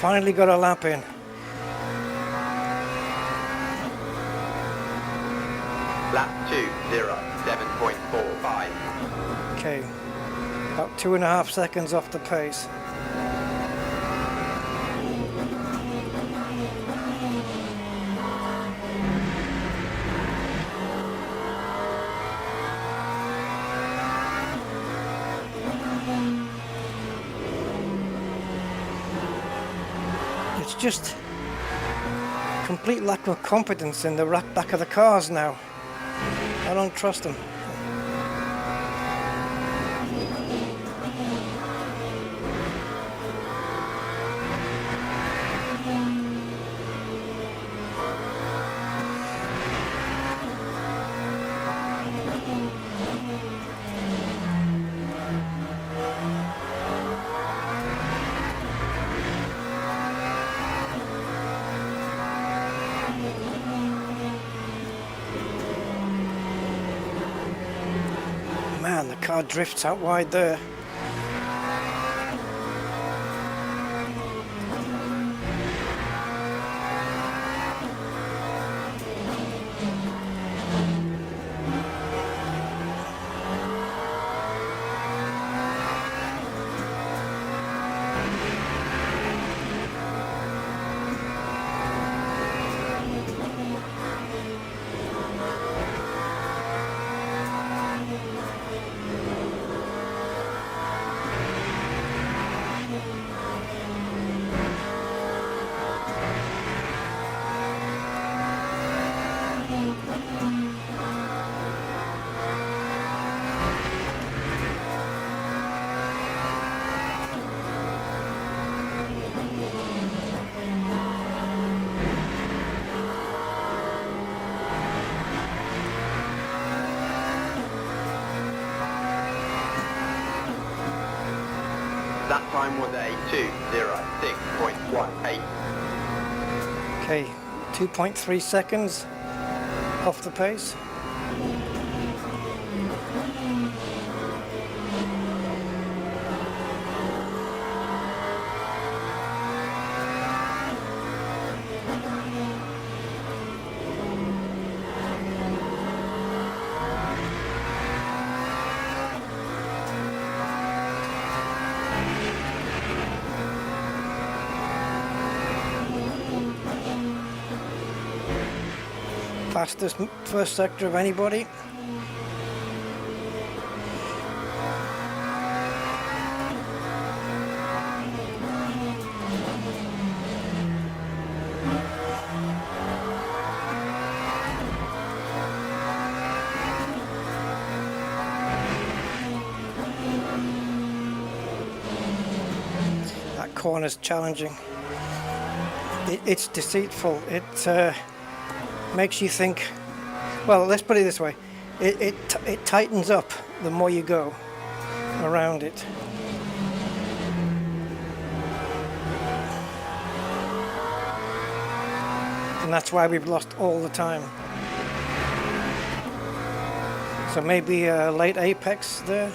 Finally got a lap in. Lap 2, 7.45. Okay, about 2.5 seconds off the pace. It's just complete lack of competence in the back of the cars now. I don't trust them. Man, the car drifts out wide there. time was a 2:06.18. Okay, 2.3 seconds off the pace. Fastest first sector of anybody. That corner's challenging. It's deceitful. It makes you think, well, let's put it this way, it tightens up the more you go around it. And that's why we've lost all the time. So maybe a late apex there.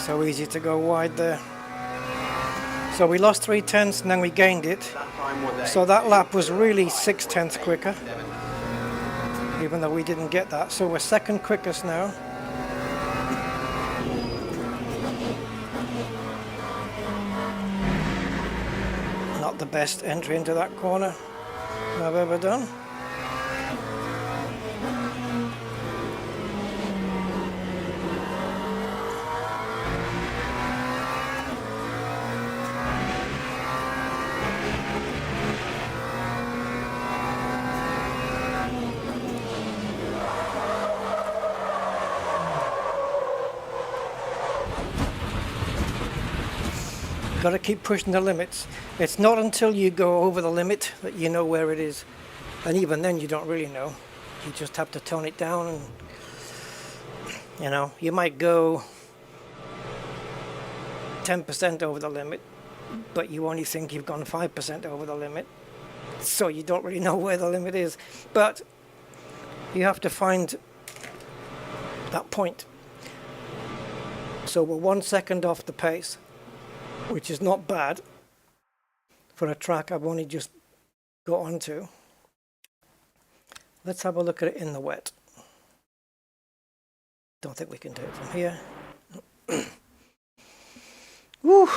So easy to go wide there. So we lost 3/10 and then we gained it. So that lap was really 6/10 quicker, even though we didn't get that. So we're second quickest now. Not the best entry into that corner I've ever done. Got to keep pushing the limits. It's not until you go over the limit that you know where it is, and even then you don't really know. You just have to tone it down, and you know, you might go 10% over the limit, but you only think you've gone 5% over the limit, so you don't really know where the limit is. But you have to find that point. So we're 1 second off the pace, which is not bad for a track I've only just got onto. Let's have a look at it in the wet. Don't think we can do it from here. Woo!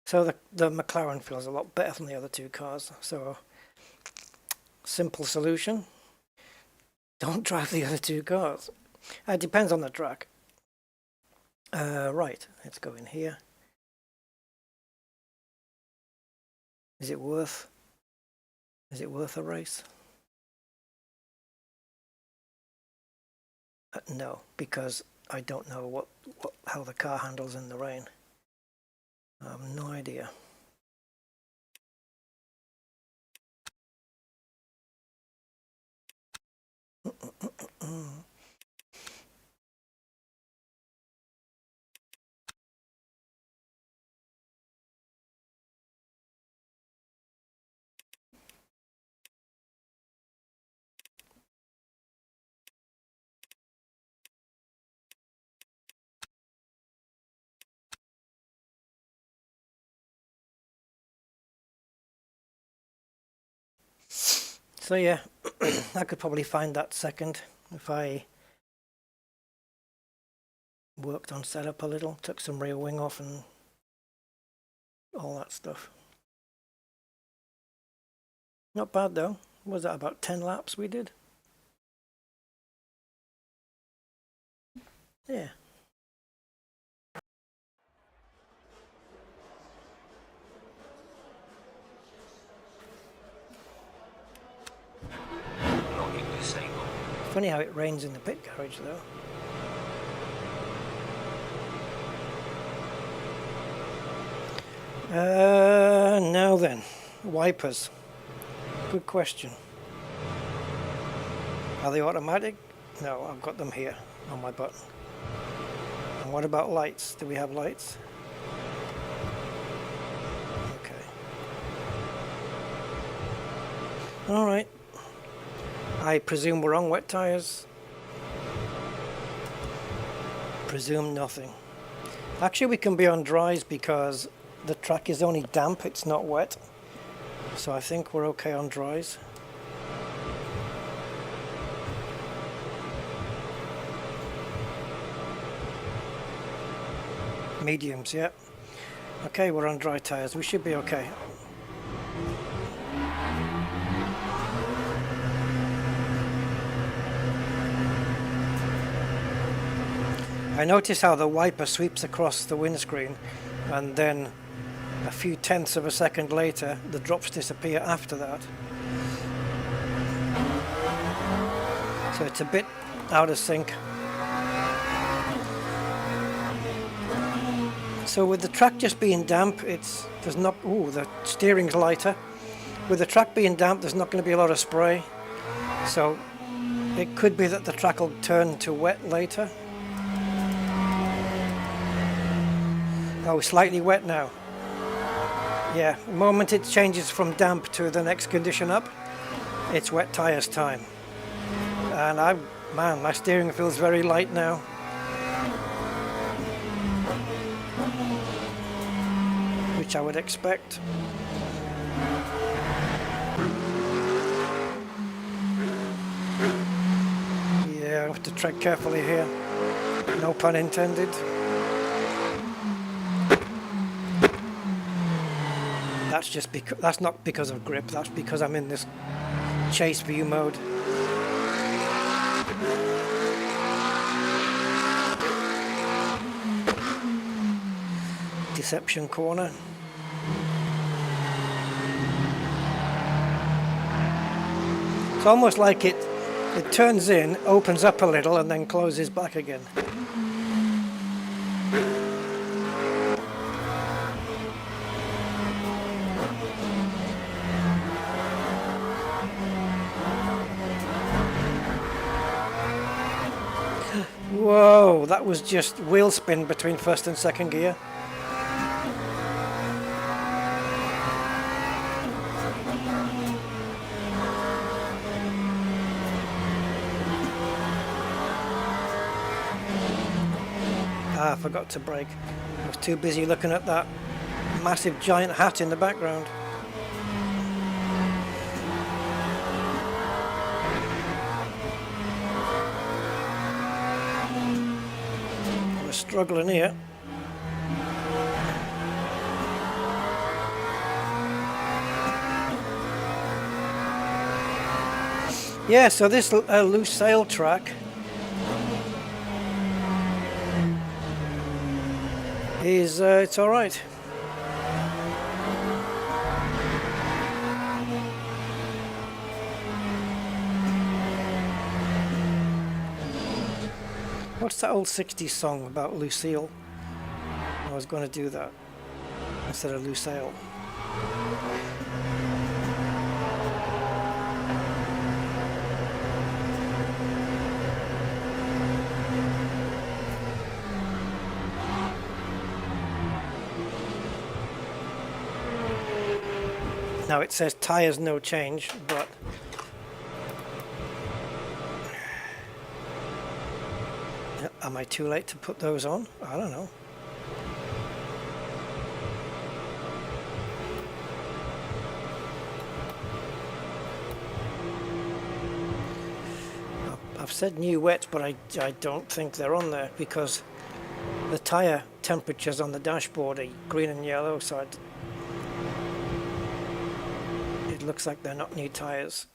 So the McLaren feels a lot better than the other two cars. So simple solution: don't drive the other two cars. It depends on the track. Right, let's go in here. Is it worth a race? No, because I don't know how the car handles in the rain. I have no idea. So yeah, I could probably find that second if I worked on setup a little, took some rear wing off and all that stuff. Not bad though. Was that about 10 laps we did? Yeah. Locking disabled. Funny how it rains in the pit garage though. Now then, wipers. Good question. Are they automatic? No, I've got them here on my button. And what about lights? Do we have lights? Okay. Alright. I presume we're on wet tires. Presume nothing. Actually, we can be on dries because the track is only damp, it's not wet. So I think we're okay on dries. Mediums, yeah. Okay, we're on dry tires. We should be okay. I notice how the wiper sweeps across the windscreen and then a few tenths of a second later the drops disappear after that. So it's a bit out of sync. So with the track just being damp, there's not, ooh, the steering's lighter. With the track being damp, there's not going to be a lot of spray. So it could be that the track will turn to wet later. Oh, slightly wet now. Yeah, the moment it changes from damp to the next condition up, it's wet tires time. And man, my steering feels very light now. Which I would expect. Yeah, I have to tread carefully here. No pun intended. That's just because that's not because of grip. That's because I'm in this chase view mode. Deception corner. It's almost like it turns in, opens up a little, and then closes back again. Whoa, that was just wheel spin between first and second gear. I forgot to brake. I was too busy looking at that massive giant hat in the background. We're struggling here. Yeah, so this loose sail track is it's all right. What's that old 60s song about Lucille? I was going to do that instead of Lucille. Now it says tires no change, but am I too late to put those on? I don't know. I've said new wet, but I don't think they're on there because the tire temperatures on the dashboard are green and yellow, so it looks like they're not new tires.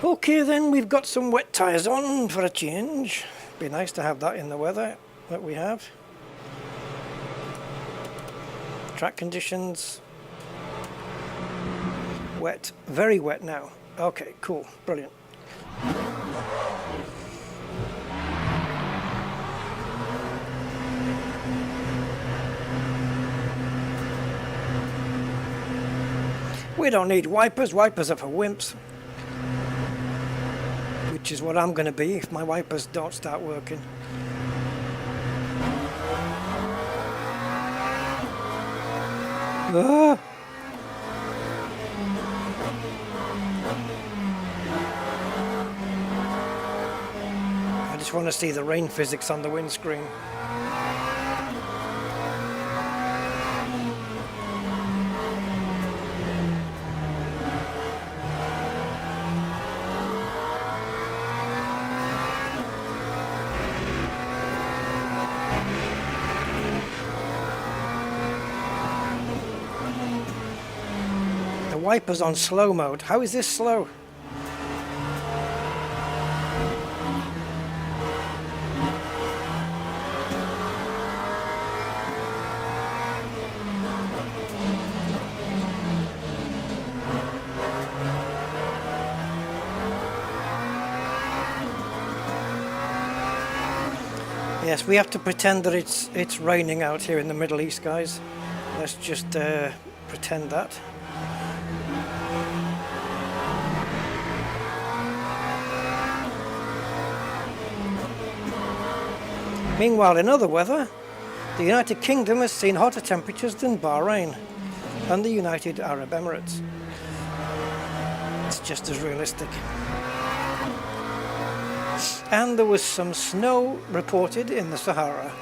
Okay then, we've got some wet tyres on for a change. Be nice to have that in the weather that we have. Track conditions. Wet, very wet now. Okay, cool, brilliant. We don't need wipers. Wipers are for wimps. Which is what I'm going to be if my wipers don't start working. Ah. I just want to see the rain physics on the windscreen. Wipers on slow mode. How is this slow? Yes, we have to pretend that it's raining out here in the Middle East, guys. Let's just pretend that. Meanwhile, in other weather, the United Kingdom has seen hotter temperatures than Bahrain and the United Arab Emirates. It's just as realistic. And there was some snow reported in the Sahara.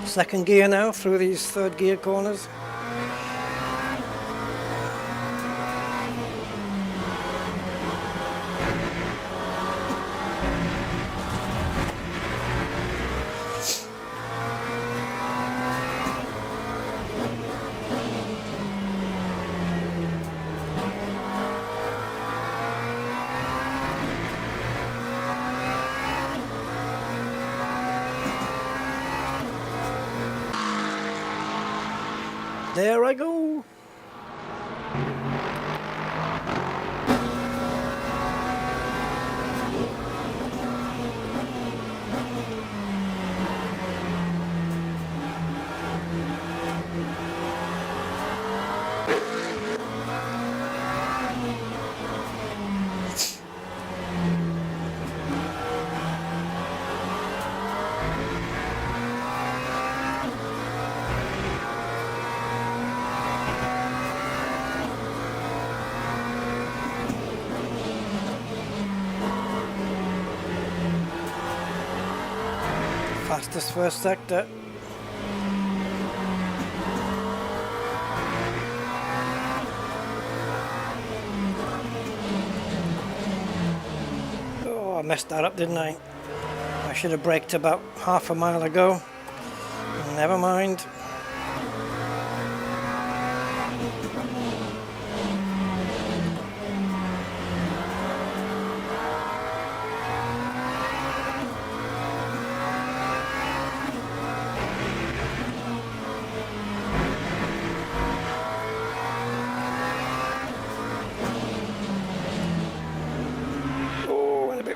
Second gear now through these third gear corners. There I go. Fastest first sector. Oh, I messed that up, didn't I? I should have braked about half a mile ago. Never mind.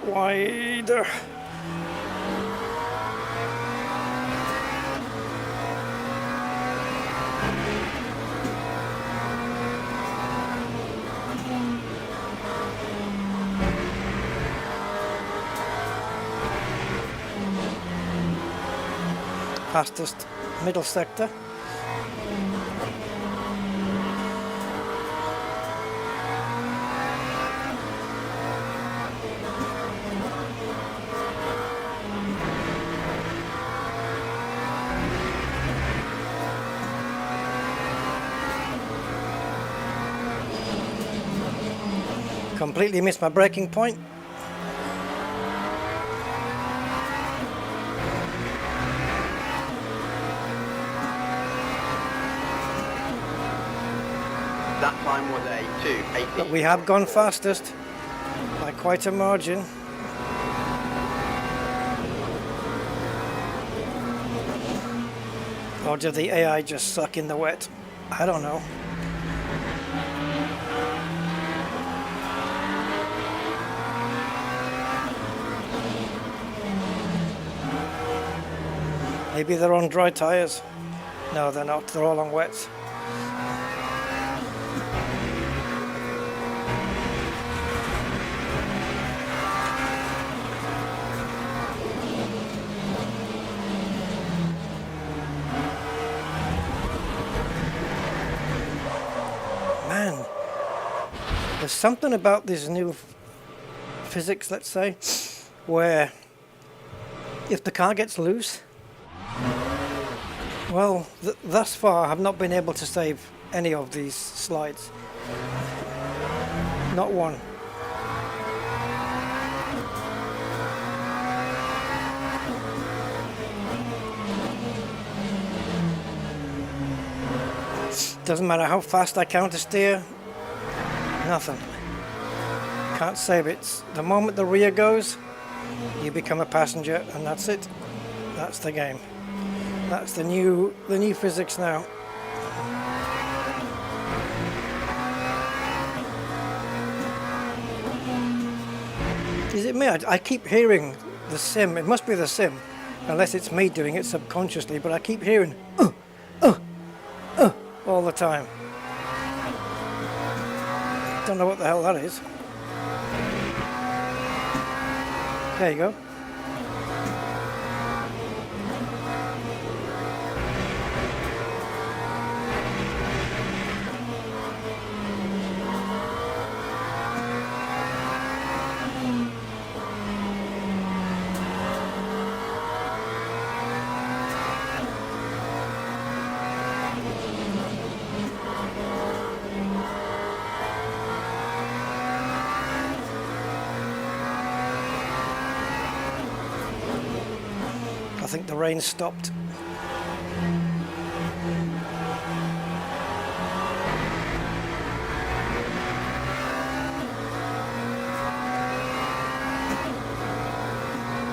Wider. Fastest middle sector. Completely missed my braking point. That time was a 2:18. But we have gone fastest by quite a margin. Or did the AI just suck in the wet? I don't know. Maybe they're on dry tires. No, they're not. They're all on wets. Man, there's something about this new physics, let's say, where if the car gets loose, well, thus far I've not been able to save any of these slides. Not one. Doesn't matter how fast I counter steer, nothing. Can't save it. The moment the rear goes, you become a passenger, and that's it. That's the game. That's the new physics now. Is it me? I keep hearing the sim. It must be the sim, unless it's me doing it subconsciously. But I keep hearing all the time. Don't know what the hell that is. There you go. I think the rain stopped.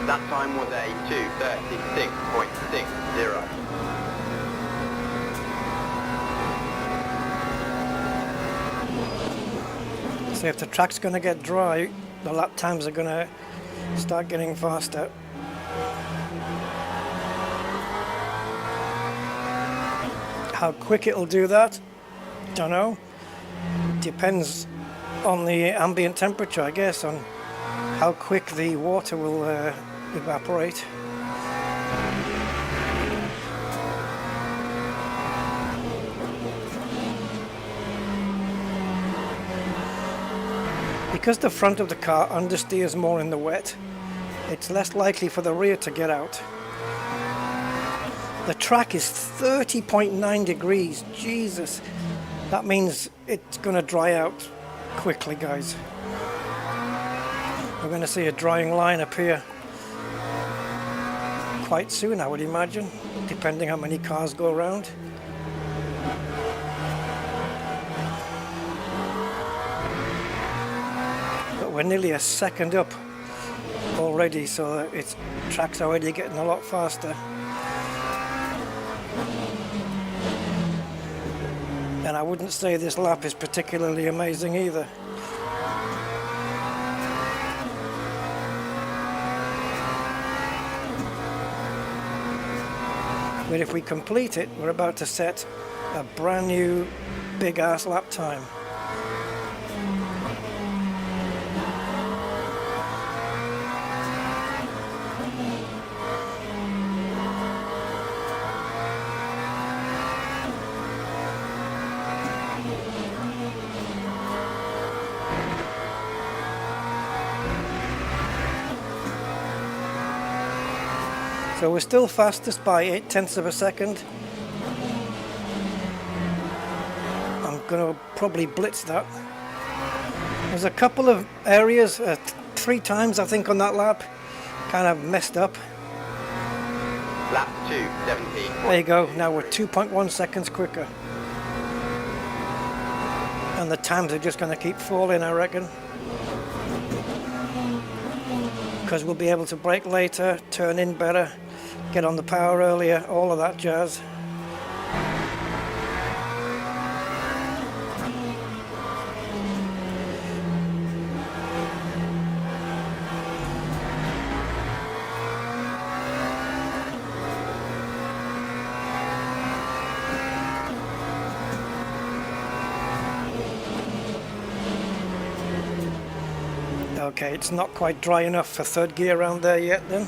That time was a 2:36.60. So if the track's going to get dry, the lap times are going to start getting faster. How quick it'll do that, don't know. Depends on the ambient temperature, I guess, on how quick the water will evaporate. Because the front of the car understeers more in the wet, it's less likely for the rear to get out. The track is 30.9 degrees. Jesus. That means it's going to dry out quickly, guys. We're going to see a drying line appear quite soon, I would imagine, depending how many cars go around. But we're nearly a second up already, so its track's already getting a lot faster. And I wouldn't say this lap is particularly amazing either. But if we complete it, we're about to set a brand new big ass lap time. So we're still fastest by 0.8 of a second. I'm going to probably blitz that. There's a couple of areas, 3 times I think on that lap, kind of messed up. Lap 2, 17. There you go, now we're 2.1 seconds quicker. And the times are just going to keep falling, I reckon. Because we'll be able to brake later, turn in better, get on the power earlier, all of that jazz. Okay, it's not quite dry enough for third gear around there yet then.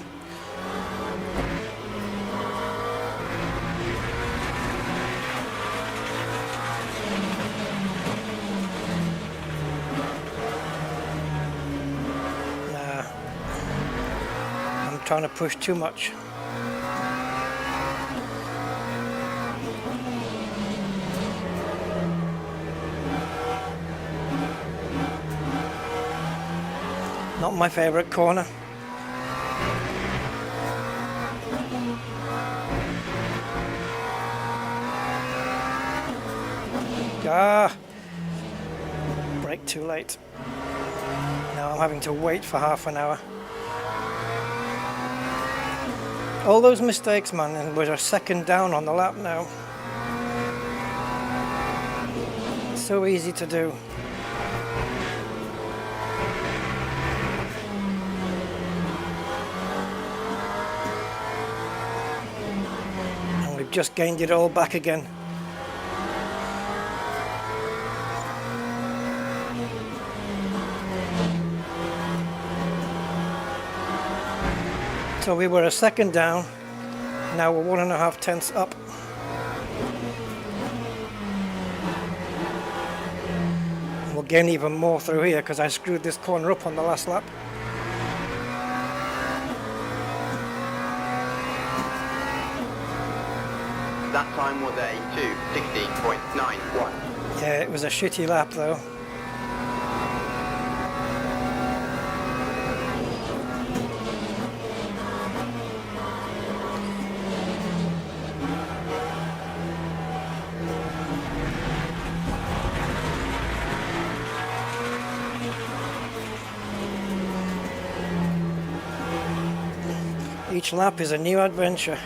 Nah, I'm trying to push too much. Not my favorite corner. Ah, brake too late. Now I'm having to wait for half an hour. All those mistakes, man, and we're a second down on the lap now. So easy to do. Just gained it all back again. So we were a second down, now we're 1.5 tenths up. And we'll gain even more through here because I screwed this corner up on the last lap. That time was a 2:16.91. Yeah, it was a shitty lap though. Each lap is a new adventure.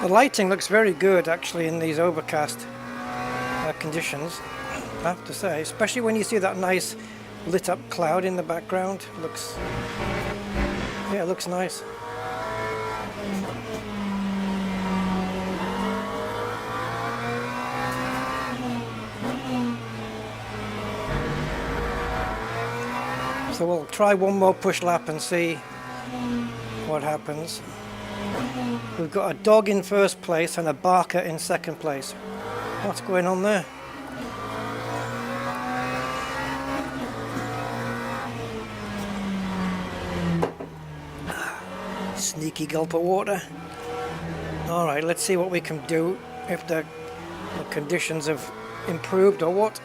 The lighting looks very good actually in these overcast conditions, I have to say, especially when you see that nice lit up cloud in the background. Looks, yeah, it looks nice. So we'll try one more push lap and see what happens. We've got a dog in first place and a barker in second place. What's going on there? Sneaky gulp of water. Alright, let's see what we can do if the conditions have improved or what.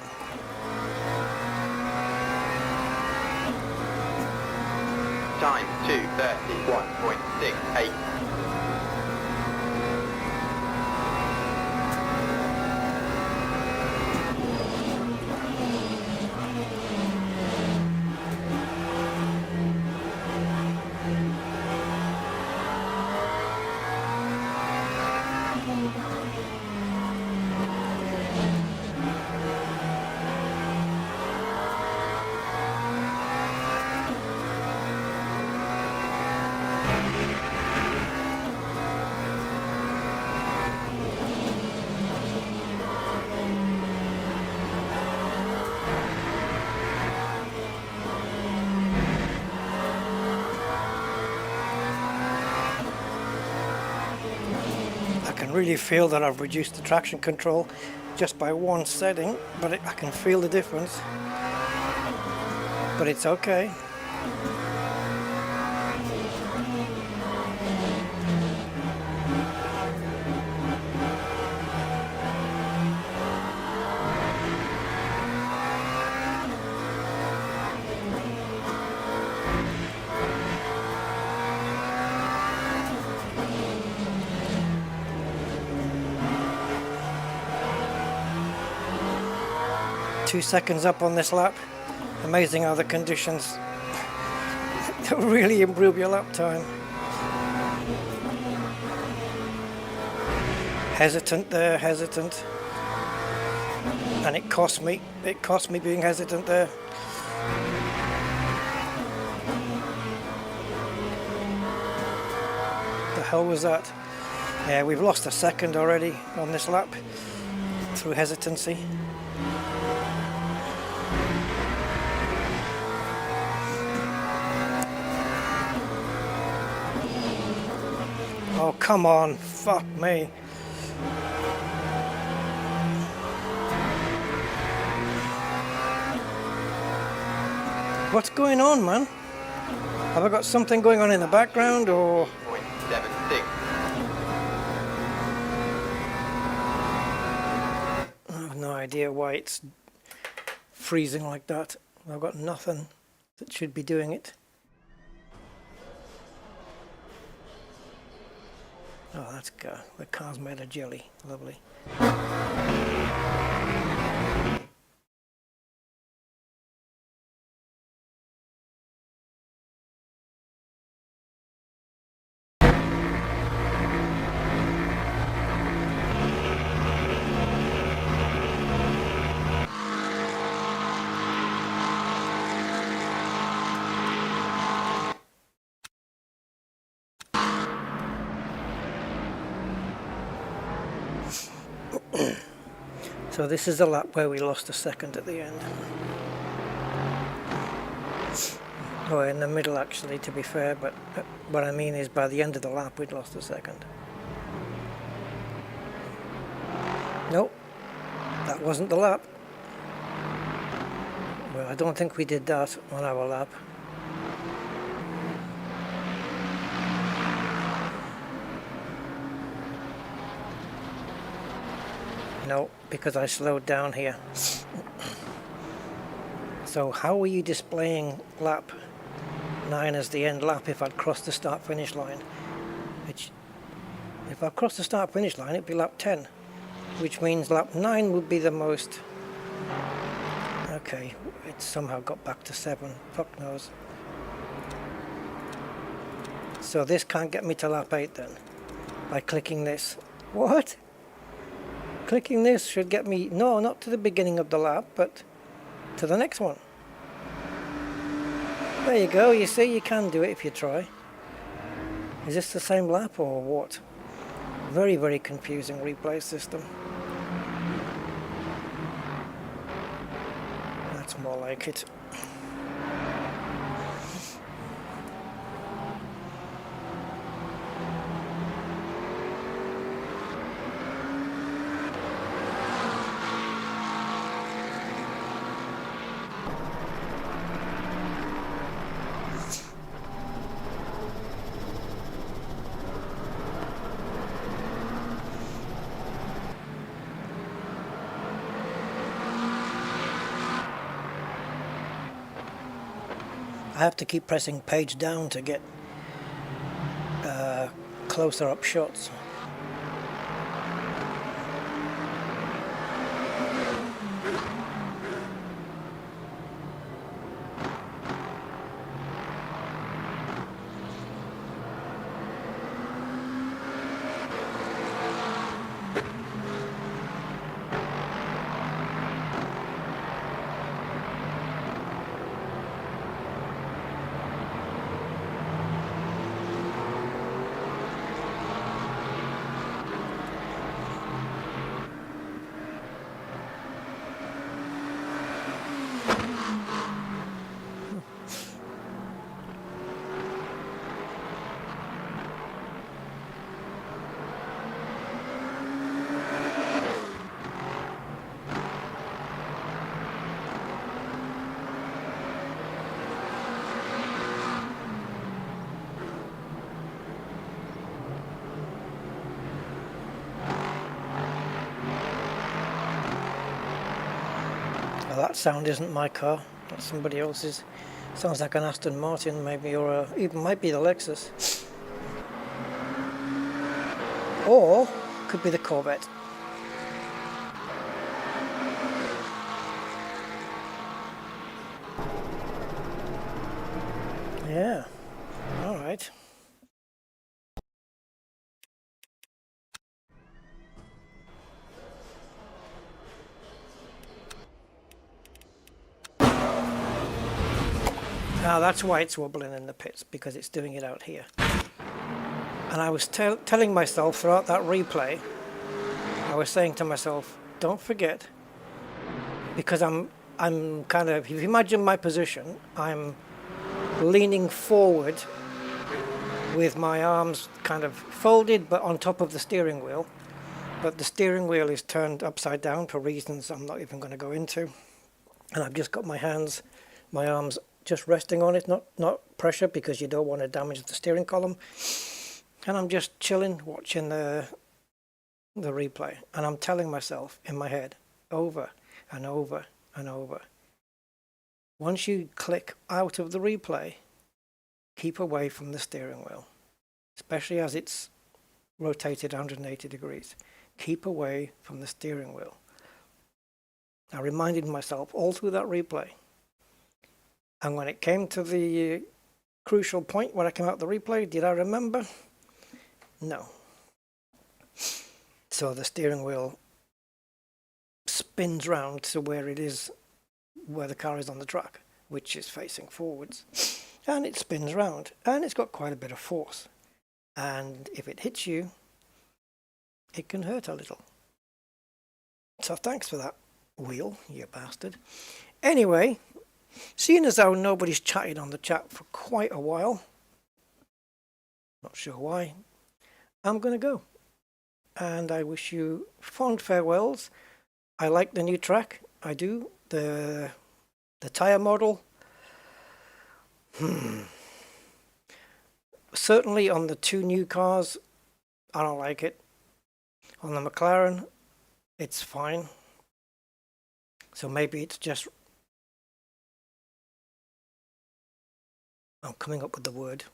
Time 2:31.68. really feel that I've reduced the traction control just by one setting, but I can feel the difference. But it's okay. Two seconds up on this lap. Amazing how the conditions really improve your lap time. Hesitant there, hesitant. And it cost me being hesitant there. The hell was that? Yeah, we've lost a second already on this lap through hesitancy. Oh, come on, fuck me. What's going on, man? Have I got something going on in the background, or? 0.76. I have no idea why it's freezing like that. I've got nothing that should be doing it. Oh, that's good. The car's made of jelly. Lovely. So this is the lap where we lost a second at the end. Or in the middle actually, to be fair, but what I mean is by the end of the lap we'd lost a second. Nope, that wasn't the lap. Well, I don't think we did that on our lap. No, because I slowed down here. So how are you displaying lap 9 as the end lap if I'd crossed the start finish line? If I crossed the start finish line, it'd be lap 10, which means lap 9 would be the most. Okay, it somehow got back to 7. Fuck knows. So this can't get me to lap 8 then, by clicking this. What? Clicking this should get me, no, not to the beginning of the lap, but to the next one. There you go, you see, you can do it if you try. Is this the same lap or what? Very, very confusing replay system. That's more like it. I have to keep pressing page down to get closer up shots. Well, that sound isn't my car. That's somebody else's. Sounds like an Aston Martin, maybe, or even might be the Lexus. Or could be the Corvette. Yeah. All right. Now that's why it's wobbling in the pits, because it's doing it out here. And I was telling myself throughout that replay, I was saying to myself, don't forget, because I'm kind of, if you imagine my position, I'm leaning forward with my arms kind of folded but on top of the steering wheel. But the steering wheel is turned upside down for reasons I'm not even going to go into. And I've just got my hands, my arms just resting on it, not pressure, because you don't want to damage the steering column. And I'm just chilling, watching the replay. And I'm telling myself in my head, over and over and over, once you click out of the replay, keep away from the steering wheel, especially as it's rotated 180 degrees. Keep away from the steering wheel. I reminded myself all through that replay. And when it came to the crucial point when I came out of the replay, did I remember? No. So the steering wheel spins round to where it is, where the car is on the track, which is facing forwards. And it spins round, and it's got quite a bit of force. And if it hits you, it can hurt a little. So thanks for that, wheel, you bastard. Anyway, seeing as though nobody's chatted on the chat for quite a while, not sure why, I'm going to go. And I wish you fond farewells. I like the new track, I do. The tyre model, certainly on the two new cars, I don't like it. On the McLaren, it's fine. So maybe it's just, I'm coming up with the word.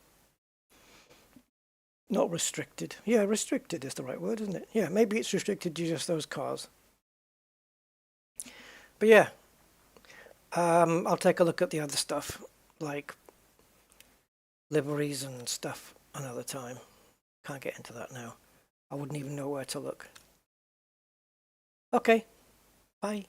Not restricted. Yeah, restricted is the right word, isn't it? Yeah, maybe it's restricted to just those cars. But yeah, I'll take a look at the other stuff, like liveries and stuff another time. Can't get into that now. I wouldn't even know where to look. Okay, bye.